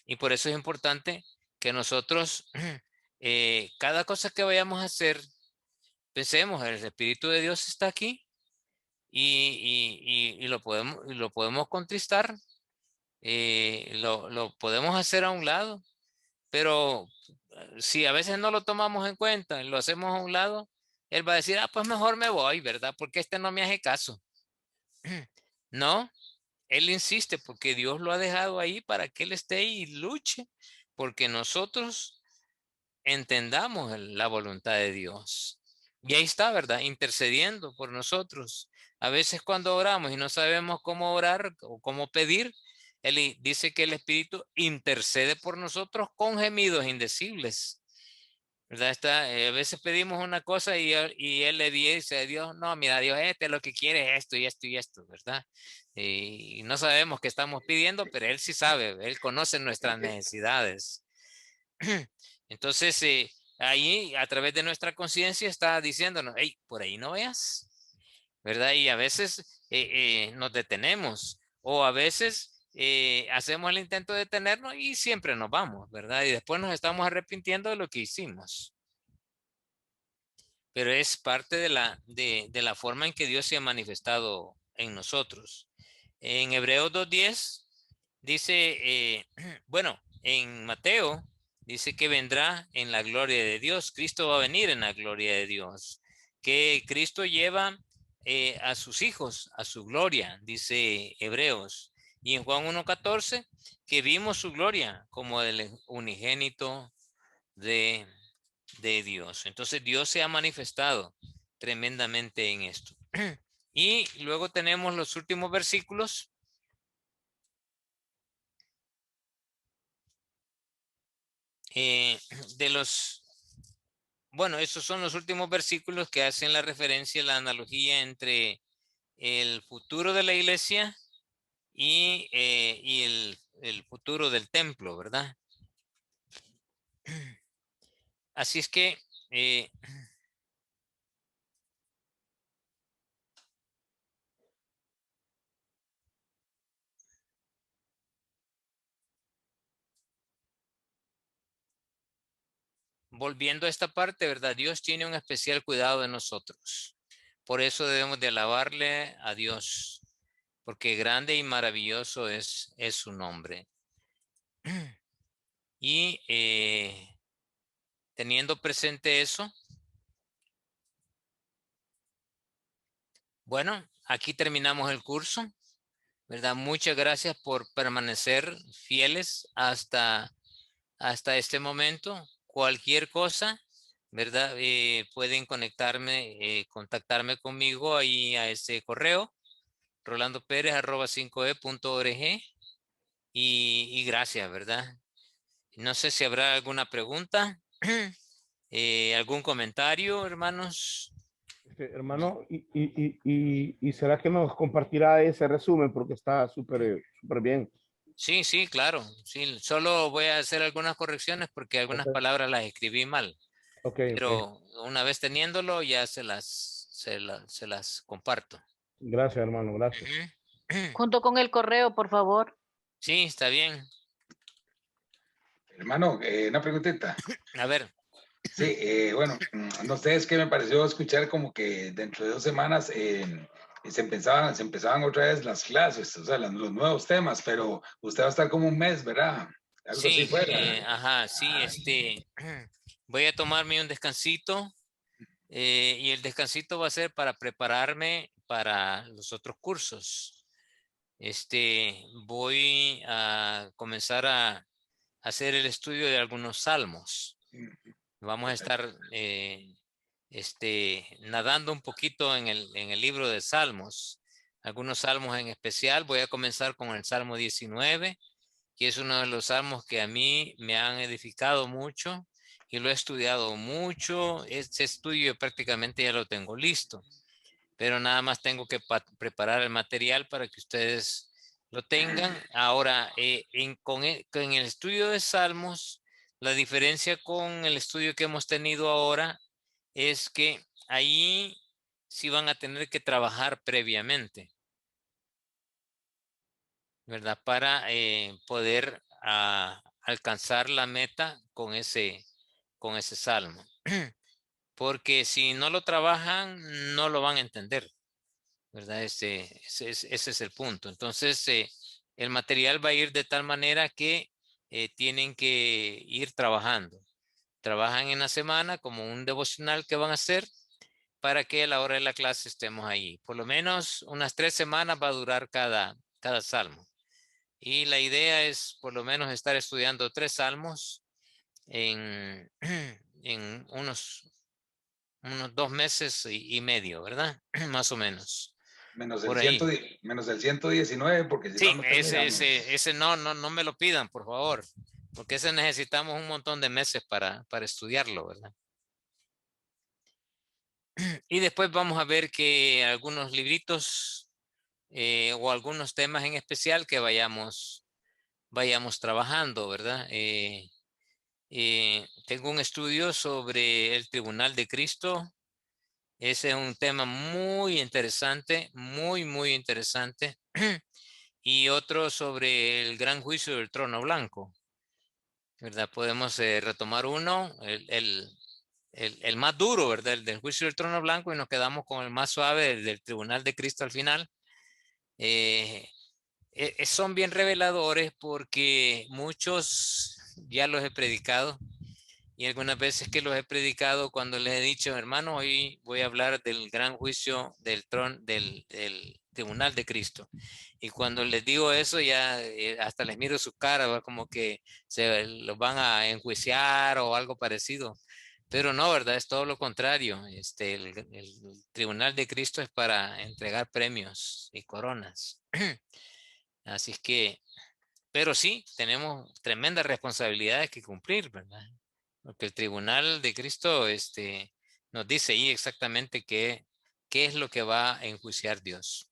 Y por eso es importante que nosotros, cada cosa que vayamos a hacer, pensemos, el Espíritu de Dios está aquí y lo podemos contristar, lo podemos hacer a un lado, pero si a veces no lo tomamos en cuenta, lo hacemos a un lado, él va a decir, pues mejor me voy, ¿verdad? Porque este no me hace caso. No, él insiste porque Dios lo ha dejado ahí para que él esté y luche, porque nosotros entendamos la voluntad de Dios. Y ahí está, ¿verdad? Intercediendo por nosotros. A veces cuando oramos y no sabemos cómo orar o cómo pedir, él dice que el Espíritu intercede por nosotros con gemidos indecibles. ¿Verdad? A veces pedimos una cosa y él le dice a Dios, no, mira, Dios, este lo que quiere es esto y esto y esto, ¿verdad? Y no sabemos qué estamos pidiendo, pero él sí sabe, él conoce nuestras necesidades. Entonces, ahí a través de nuestra conciencia está diciéndonos, hey, por ahí no veas, ¿verdad? Y a veces nos detenemos o a veces hacemos el intento de detenernos y siempre nos vamos, ¿verdad? Y después nos estamos arrepintiendo de lo que hicimos. Pero es parte de la forma en que Dios se ha manifestado en nosotros. En Hebreos 2:10 dice, bueno, en Mateo dice que vendrá en la gloria de Dios. Cristo va a venir en la gloria de Dios. Que Cristo lleva a sus hijos a su gloria, dice Hebreos. Y en Juan 1:14 que vimos su gloria como el unigénito de Dios. Entonces Dios se ha manifestado tremendamente en esto. Y luego tenemos los últimos versículos. De los, bueno, esos son los últimos versículos que hacen la referencia, la analogía entre el futuro de la iglesia y el futuro del templo, ¿verdad? Así es que volviendo a esta parte, ¿verdad? Dios tiene un especial cuidado de nosotros. Por eso debemos de alabarle a Dios, porque grande y maravilloso es su nombre. Y teniendo presente eso, bueno, aquí terminamos el curso, ¿verdad? Muchas gracias por permanecer fieles hasta este momento. Cualquier cosa, ¿verdad? Pueden contactarme conmigo ahí a ese correo, rolandopérez@5e.org, y gracias, ¿verdad? No sé si habrá alguna pregunta, algún comentario, hermanos. Hermano, y será que nos compartirá ese resumen porque está súper bien. Sí, sí, claro. Sí, solo voy a hacer algunas correcciones porque algunas Ok, palabras las escribí mal. ok. Pero una vez teniéndolo, ya se las comparto. Gracias, hermano, gracias. Ujú. Junto con el correo, por favor. Sí, está bien. Hermano, una preguntita. A ver, Sí, bueno, no sé, es que me pareció escuchar como que dentro de 2 semanas se empezaban otra vez las clases, o sea, los nuevos temas, pero usted va a estar como un mes, ¿verdad? Algo así sí, fuera. ajá, sí, voy a tomarme un descansito, y el descansito va a ser para prepararme para los otros cursos. Voy a comenzar a hacer el estudio de algunos salmos. Vamos a estar nadando un poquito en el libro de Salmos. Algunos salmos en especial. Voy a comenzar con el Salmo 19, que es uno de los salmos que a mí me han edificado mucho y lo he estudiado mucho. Este estudio prácticamente ya lo tengo listo, pero nada más tengo que preparar el material para que ustedes lo tengan. Ahora, con el estudio de Salmos, la diferencia con el estudio que hemos tenido ahora es que ahí sí van a tener que trabajar previamente, ¿verdad? Para poder alcanzar la meta con ese salmo. Porque si no lo trabajan, no lo van a entender, ¿verdad? Ese es el punto. Entonces, el material va a ir de tal manera que tienen que ir trabajando. Trabajan en la semana como un devocional que van a hacer para que a la hora de la clase estemos ahí. Por lo menos unas 3 semanas va a durar cada salmo. Y la idea es por lo menos estar estudiando 3 salmos en, en unos 2 meses y medio, ¿verdad? Más o menos. Menos el Por ahí. menos el 119, porque si no, Sí, no terminamos. ese no me lo pidan, por favor, porque ese necesitamos un montón de meses para estudiarlo, ¿verdad? Y después vamos a ver que algunos libritos o algunos temas en especial que vayamos trabajando, ¿verdad? Tengo un estudio sobre el Tribunal de Cristo. Ese es un tema muy interesante, muy, muy interesante. Y otro sobre el gran juicio del trono blanco, ¿verdad? Podemos retomar uno, el más duro, ¿verdad? El del juicio del trono blanco, y nos quedamos con el más suave, el del Tribunal de Cristo al final. Eh, Son bien reveladores porque muchos ya los he predicado, y algunas veces que los he predicado, cuando les he dicho, hermano, hoy voy a hablar del gran juicio del Tribunal de Cristo. Y cuando les digo eso, ya hasta les miro su cara, ¿va? Como que se los van a enjuiciar o algo parecido. Pero no, ¿verdad? Es todo lo contrario. El Tribunal de Cristo es para entregar premios y coronas. Así es que, pero sí, tenemos tremendas responsabilidades que cumplir, ¿verdad? Porque el Tribunal de Cristo nos dice ahí exactamente qué es lo que va a enjuiciar Dios.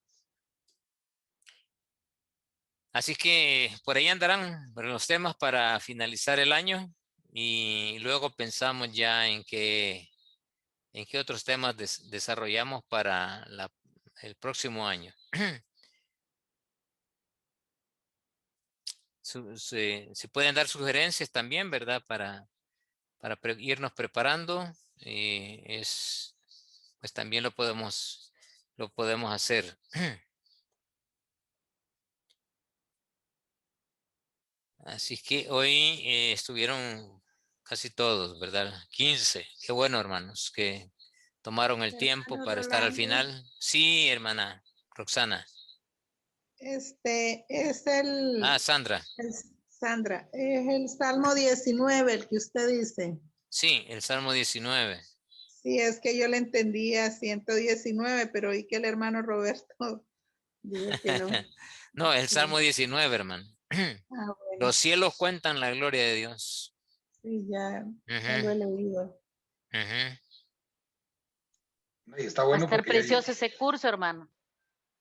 Así que por ahí andarán los temas para finalizar el año, y luego pensamos ya en qué otros temas desarrollamos para el próximo año. Se pueden dar sugerencias también, ¿verdad? Para irnos preparando, pues también lo podemos hacer. Así que hoy estuvieron casi todos, ¿verdad? 15. Qué bueno, hermanos, que tomaron el tiempo Hermano para estar al Rolando, final. Sí, hermana Roxana. este es el, Sandra. el- Sandra, es el Salmo 19 el que usted dice. Sí, el Salmo 19. Sí, es que yo le entendía 119, pero oí que el hermano Roberto dijo que no. No, el Sí. Salmo 19, hermano. Ah, bueno, Los cielos cuentan la gloria de Dios. sí, ya lo Ujú, he leído. ujú. Y está Va a bueno estar porque ya, precioso ese curso, hermano.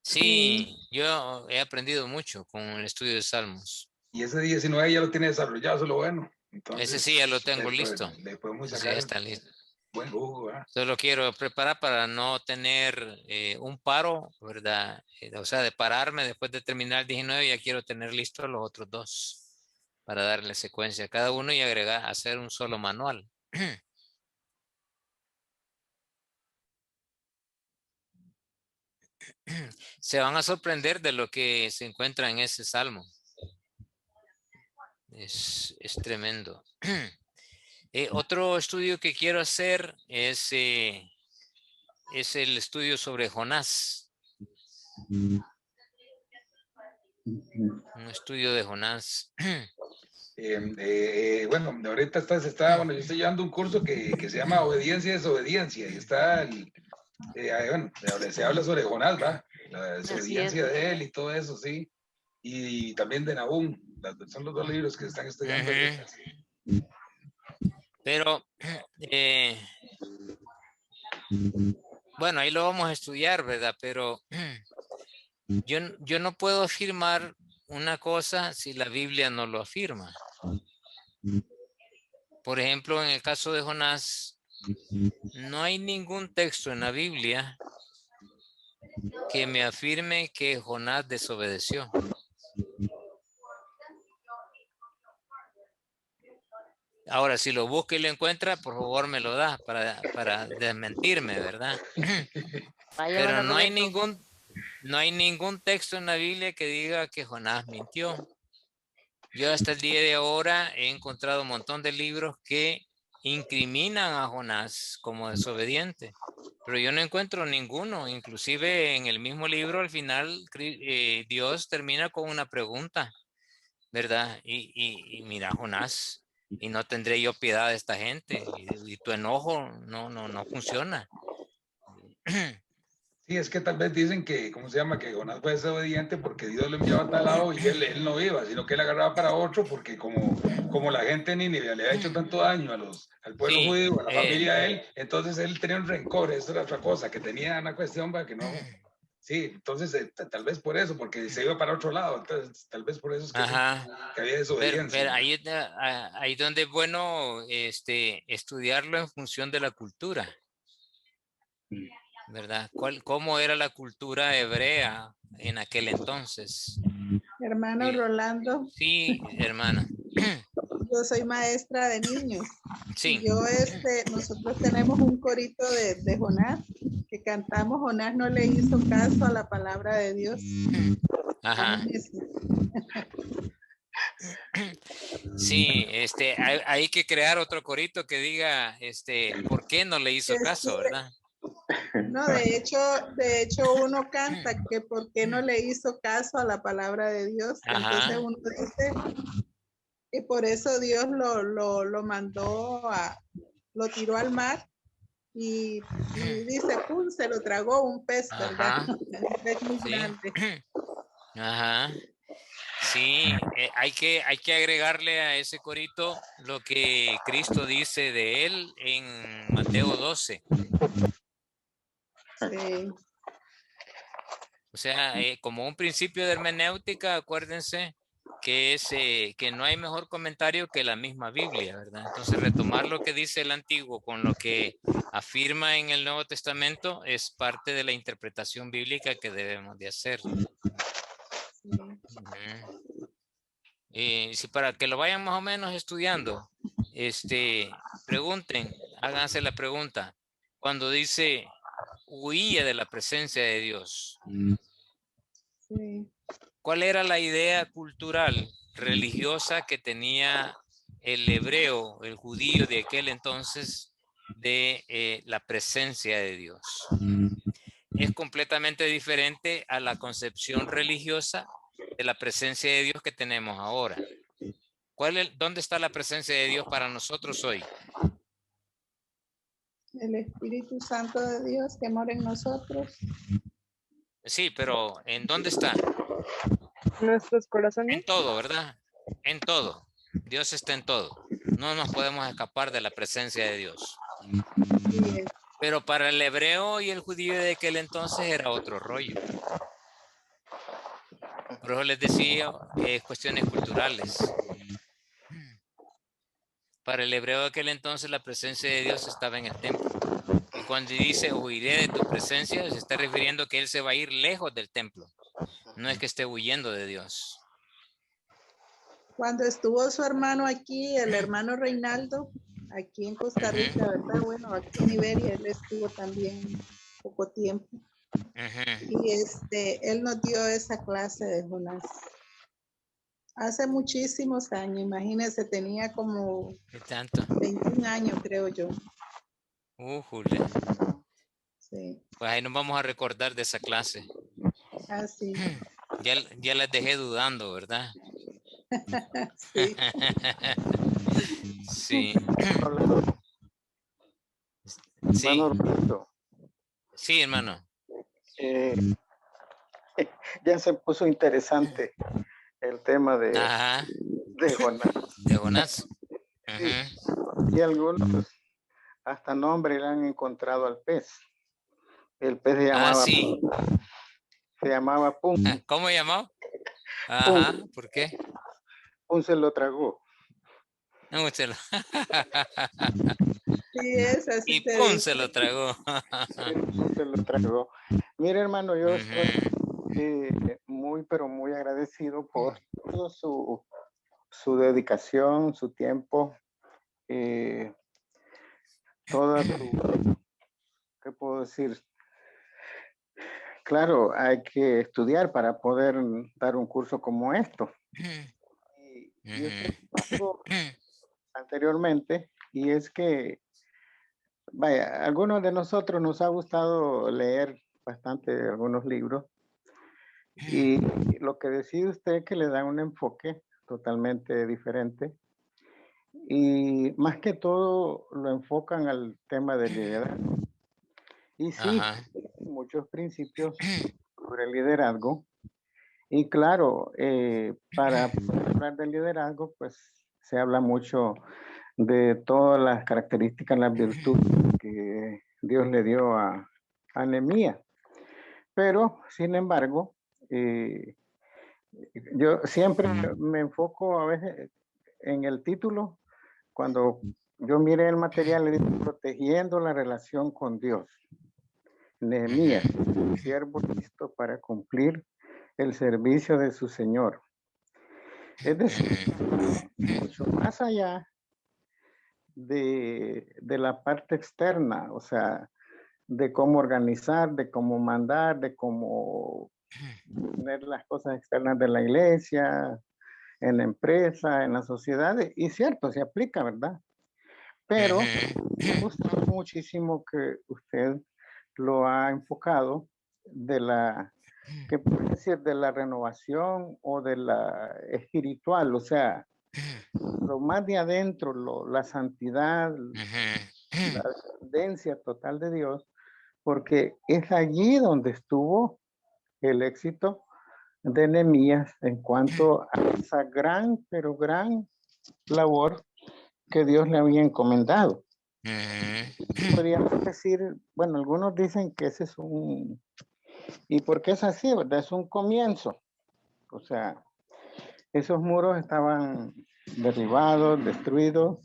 Sí, yo he aprendido mucho con el estudio de Salmos. y ese 19 ya lo tiene desarrollado, eso es lo bueno. Ese sí ya lo Entonces, tengo listo. le podemos Ese sí ya sacar está listo. buen jugo, ¿verdad? Solo quiero preparar para no tener un paro, ¿verdad? O sea, de pararme después de terminar el 19, ya quiero tener listos los otros dos para darle secuencia a cada uno y agregar, hacer un solo manual. Se van a sorprender de lo que se encuentra en ese salmo. Es tremendo. Otro estudio que quiero hacer es el estudio sobre Jonás. Un estudio de Jonás. Bueno, ahorita bueno, yo estoy llevando un curso que se llama Obediencia y Desobediencia, y está, bueno, se habla sobre Jonás, ¿va? La Así es. desobediencia de él y todo eso, sí, y también de Nahum, son los dos libros que están estudiando ahorita. Pero, bueno, ahí lo vamos a estudiar, ¿verdad? Pero yo no puedo afirmar una cosa si la Biblia no lo afirma. Por ejemplo, en el caso de Jonás, no hay ningún texto en la Biblia que me afirme que Jonás desobedeció. Ahora, si lo busca y lo encuentra, por favor me lo da para desmentirme, ¿verdad? Vaya, Pero hermano Roberto. no hay ningún texto en la Biblia que diga que Jonás mintió. Yo hasta el día de ahora he encontrado un montón de libros que incriminan a Jonás como desobediente, pero yo no encuentro ninguno. Inclusive en el mismo libro al final Dios termina con una pregunta, ¿verdad? Y mira, Jonás, y no tendré yo piedad de esta gente, y tu enojo no funciona. Sí, es que tal vez dicen que, ¿cómo se llama? Que Jonás fue desobediente porque Dios lo enviaba a tal lado y él no iba, sino que él agarraba para otro porque como la gente de Nínive le había hecho tanto daño al pueblo Sí, judío, a la familia de él, entonces él tenía un rencor, eso era otra cosa, que tenía una cuestión para que no... Sí, entonces tal vez por eso, porque se iba para otro lado, entonces tal vez por eso es que sí, ajá. que había desobediencia. Pero ahí donde es bueno estudiarlo en función de la cultura, ¿verdad? ¿Cómo era la cultura hebrea en aquel entonces? Hermano Rolando, Sí, hermana. yo soy maestra de niños. Sí. Y nosotros tenemos un corito de Jonás, que cantamos, Jonás no le hizo caso a la palabra de Dios. Ajá. Sí, hay que crear otro corito que diga, ¿por qué no le hizo caso, verdad? No, de hecho uno canta que por qué no le hizo caso a la palabra de Dios. Entonces Ajá. uno dice que por eso Dios lo mandó lo tiró al mar y dice, ¡pum! Se lo tragó un pez, ¿verdad? Ajá. Un pez muy Sí. grande. Ajá. Sí, hay que agregarle a ese corito lo que Cristo dice de él en Mateo 12. Sí. O sea, como un principio de hermenéutica, acuérdense que es que no hay mejor comentario que la misma Biblia, ¿verdad? Entonces, retomar lo que dice el Antiguo con lo que afirma en el Nuevo Testamento es parte de la interpretación bíblica que debemos de hacer. Si para que lo vayan más o menos estudiando, pregunten, háganse la pregunta. Cuando dice huía de la presencia de Dios, Sí. ¿cuál era la idea cultural, religiosa que tenía el hebreo, el judío de aquel entonces de la presencia de Dios? Es completamente diferente a la concepción religiosa de la presencia de Dios que tenemos ahora. ¿Dónde está la presencia de Dios para nosotros hoy? El Espíritu Santo de Dios que mora en nosotros. Sí, pero ¿en dónde está? Nuestros En corazones. todo, ¿verdad? En todo. Dios está en todo. No nos podemos escapar de la presencia de Dios. Así es. Pero para el hebreo y el judío de aquel entonces era otro rollo. Por eso les decía cuestiones culturales. Para el hebreo de aquel entonces la presencia de Dios estaba en el templo. Y cuando dice huiré de tu presencia, se está refiriendo que él se va a ir lejos del templo. No es que esté huyendo de Dios. Cuando estuvo su hermano aquí, el hermano Reinaldo, aquí en Costa Rica, ¿verdad? Bueno, aquí en Iberia, él estuvo también poco tiempo. Y él nos dio esa clase de Jonás. Hace muchísimos años, imagínense, tenía como ¿Qué tanto? 21 años, creo yo. Julia. Sí, Pues ahí nos vamos a recordar de esa clase. así. Ya las dejé dudando, ¿verdad? Sí. Sí. Sí. Hermano Roberto, Sí, hermano. ya se puso interesante el tema Ajá. de Jonás. De Jonás. Y algunos hasta nombre le han encontrado al pez. El pez Sí. se llamaba Pum. ¿Cómo llamó? Ajá, ¿por qué? Pum se lo tragó. No, se lo... Sí, es así. Y pum, se lo tragó. Se lo tragó. Mire, hermano, yo estoy muy, pero muy agradecido por todo su dedicación, su tiempo, toda su, ¿qué puedo decir? Claro, hay que estudiar para poder dar un curso como esto. Y usted dijo anteriormente, y es que, vaya, a algunos de nosotros nos ha gustado leer bastante algunos libros, y lo que decide usted es que le da un enfoque totalmente diferente, y más que todo lo enfocan al tema del liderazgo. Y sí, muchos principios sobre el liderazgo. Y claro, para poder hablar del liderazgo, pues se habla mucho de todas las características, las virtudes que Dios le dio a Nehemías. Pero, sin embargo, yo siempre me enfoco a veces en el título. Cuando yo miré el material, le digo, protegiendo la relación con Dios. Nehemías, siervo listo para cumplir el servicio de su Señor. Es decir, mucho más allá de la parte externa, o sea, de cómo organizar, de cómo mandar, de cómo tener las cosas externas de la iglesia, en la empresa, en la sociedad, y cierto, se aplica, ¿verdad? Pero me gusta muchísimo que usted lo ha enfocado de la, ¿qué puede decir? De la renovación o de la espiritual, o sea, lo más de adentro, la santidad, la dependencia total de Dios, porque es allí donde estuvo el éxito de Nehemías en cuanto a esa gran, pero gran labor que Dios le había encomendado. Podríamos decir, bueno, algunos dicen que ese es un, ¿y por qué es así, verdad? Es un comienzo. O sea, esos muros estaban derribados, destruidos,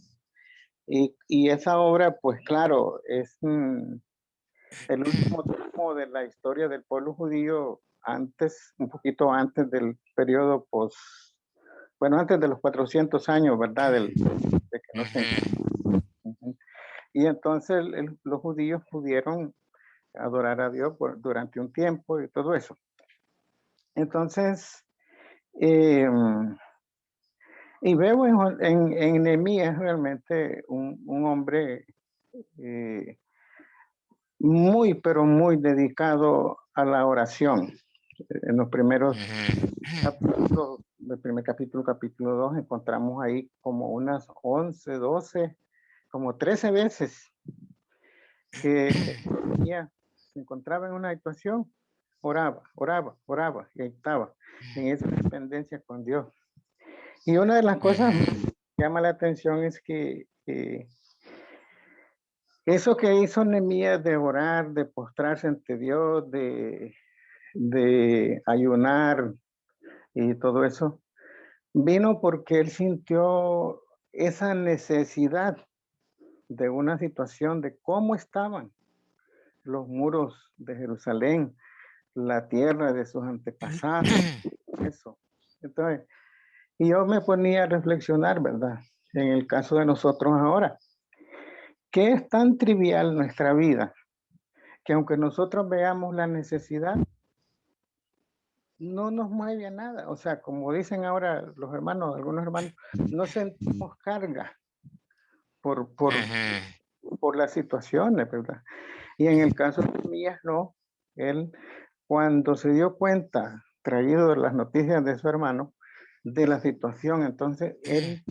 y esa obra, pues claro, es el último tramo de la historia del pueblo judío antes, un poquito antes del periodo bueno, antes de los 400 años, ¿verdad? De que no se... Y entonces los judíos pudieron adorar a Dios durante un tiempo y todo eso. Entonces, y veo en Nehemías realmente un hombre muy, pero muy dedicado a la oración. En los primeros capítulos, el primer capítulo, capítulo 2, encontramos ahí como unas 11, 12, como 13 veces que se encontraba en una situación, oraba, y ahí estaba en esa dependencia con Dios. Y una de las cosas que llama la atención es que eso que hizo Nehemías de orar, de postrarse ante Dios, de ayunar y todo eso, vino porque él sintió esa necesidad de una situación de cómo estaban los muros de Jerusalén, la tierra de sus antepasados, eso. Entonces, y yo me ponía a reflexionar, ¿verdad? En el caso de nosotros ahora, que es tan trivial nuestra vida, que aunque nosotros veamos la necesidad, no nos mueve a nada. O sea, como dicen ahora los hermanos, algunos hermanos, no sentimos carga por las situaciones, ¿verdad? Y en el caso de Mías, no. Él, cuando se dio cuenta, traído de las noticias de su hermano, de la situación, entonces él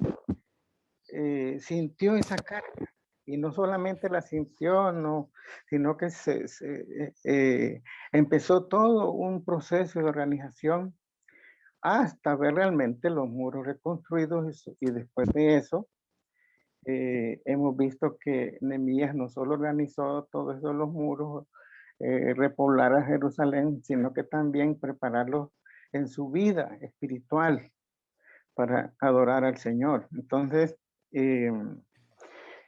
sintió esa carga. Y no solamente la sintió, no, sino que empezó todo un proceso de organización hasta ver realmente los muros reconstruidos. Y después de eso, hemos visto que Nehemías no solo organizó todos esos los muros, repoblar a Jerusalén, sino que también prepararlos en su vida espiritual para adorar al Señor. Entonces,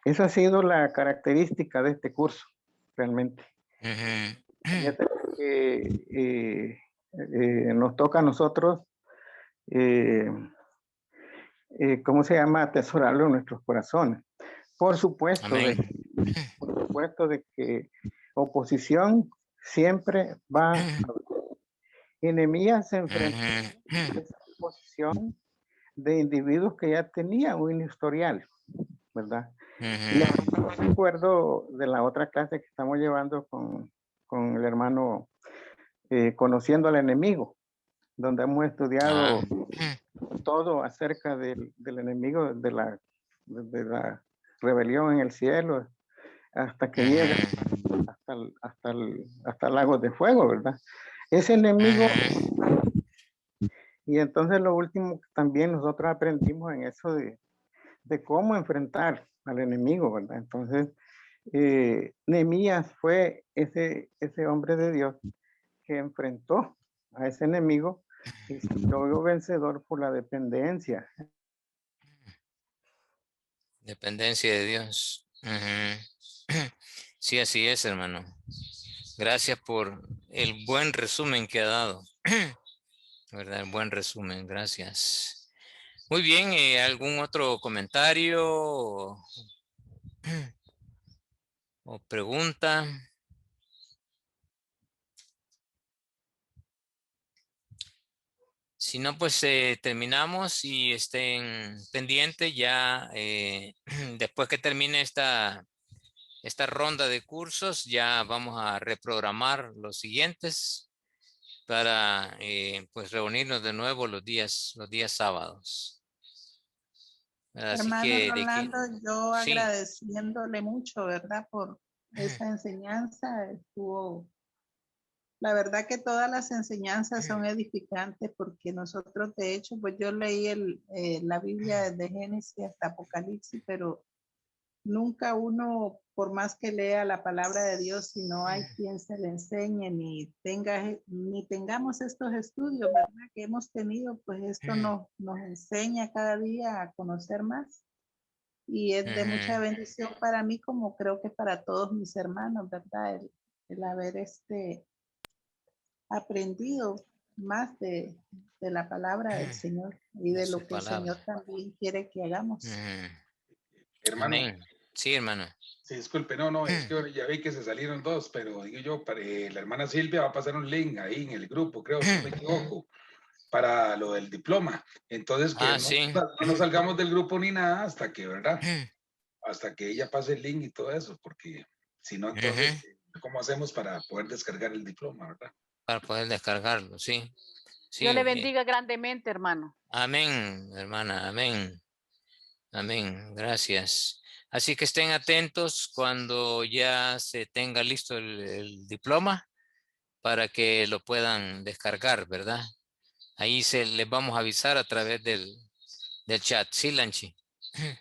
esa ha sido la característica de este curso, realmente. Nos toca a nosotros, ¿cómo se llama? Atesorarlo en nuestros corazones. Por supuesto, de que oposición siempre va a haber. Y Nehemías se enfrentó a esa oposición de individuos que ya tenían un historial, ¿verdad? Y recuerdo de la otra clase que estamos llevando con el hermano Conociendo al Enemigo, donde hemos estudiado todo acerca del enemigo, de la rebelión en el cielo, hasta que llega hasta el lago de fuego, ¿verdad? Ese enemigo. Y entonces lo último que también nosotros aprendimos en eso de cómo enfrentar al enemigo, ¿verdad? Entonces, Nehemías fue ese hombre de Dios que enfrentó a ese enemigo y se logró vencedor por la dependencia. Dependencia de Dios. Sí, así es, hermano. Gracias por el buen resumen que ha dado. ¿Verdad? El buen resumen, gracias. Muy bien, ¿algún otro comentario o pregunta? Si no, pues terminamos y estén pendientes ya después que termine esta ronda de cursos, ya vamos a reprogramar los siguientes para pues reunirnos de nuevo los días sábados. Así Hermano que Rolando, yo sí. agradeciéndole mucho, ¿verdad? Por esa enseñanza. La verdad que todas las enseñanzas son edificantes porque nosotros, de hecho, pues yo leí la Biblia desde Génesis hasta Apocalipsis, pero nunca uno, por más que lea la palabra de Dios, si no hay quien se le enseñe, ni tengamos estos estudios, ¿verdad? Que hemos tenido, pues esto nos enseña cada día a conocer más. Y es de mucha bendición para mí, como creo que para todos mis hermanos, ¿verdad? El haber aprendido más de la palabra del Señor y de lo que el Señor también quiere que hagamos. Hermano. Amén. Sí, hermano. Sí, disculpe, no, es que ya vi que se salieron dos, pero digo yo, la hermana Silvia va a pasar un link ahí en el grupo, creo, si no me equivoco, para lo del diploma. Entonces, que sí. no salgamos del grupo ni nada hasta que, ¿verdad? Hasta que ella pase el link y todo eso, porque si no, entonces, ¿cómo hacemos para poder descargar el diploma, verdad? Para poder descargarlo, sí. Dios le bendiga grandemente, hermano. Amén, hermana, amén. Amén, gracias. Así que estén atentos cuando ya se tenga listo el diploma para que lo puedan descargar, ¿verdad? Ahí les vamos a avisar a través del chat. Sí, Lanchi.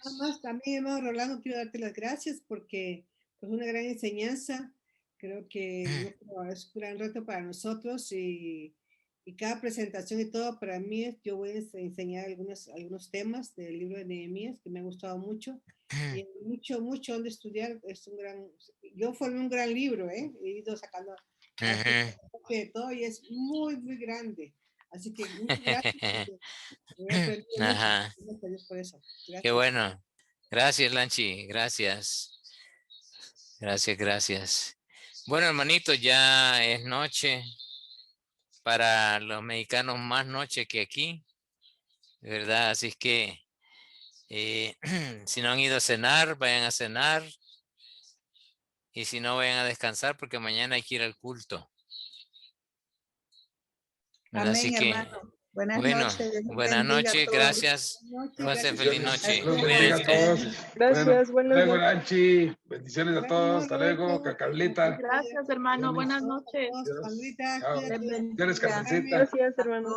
Además, también, hermano Rolando, quiero darte las gracias porque es una gran enseñanza. Creo que es un gran reto para nosotros y cada presentación y todo para mí, yo voy a enseñar algunos temas del libro de Nehemías que me han gustado mucho. Y hay mucho donde estudiar. Yo formé un gran libro, he ido sacando de todo y es muy grande. Así que muchas gracias. Ajá. Por eso. Gracias. Qué bueno. Gracias, Lanchi. Gracias. Gracias. Bueno, hermanito, ya es noche. Para los mexicanos más noche que aquí, ¿verdad? Así es que si no han ido a cenar, vayan a cenar. Y si no, vayan a descansar porque mañana hay que ir al culto. Amén, así que, hermano. Buenas noches. Gracias. Pase feliz noche. Gracias, buenas noches. Lanchi. Bendiciones a todos. Hasta luego, Carlita. Gracias, hermano. Buenas noches. Gracias, hermano. Gracias, hermano.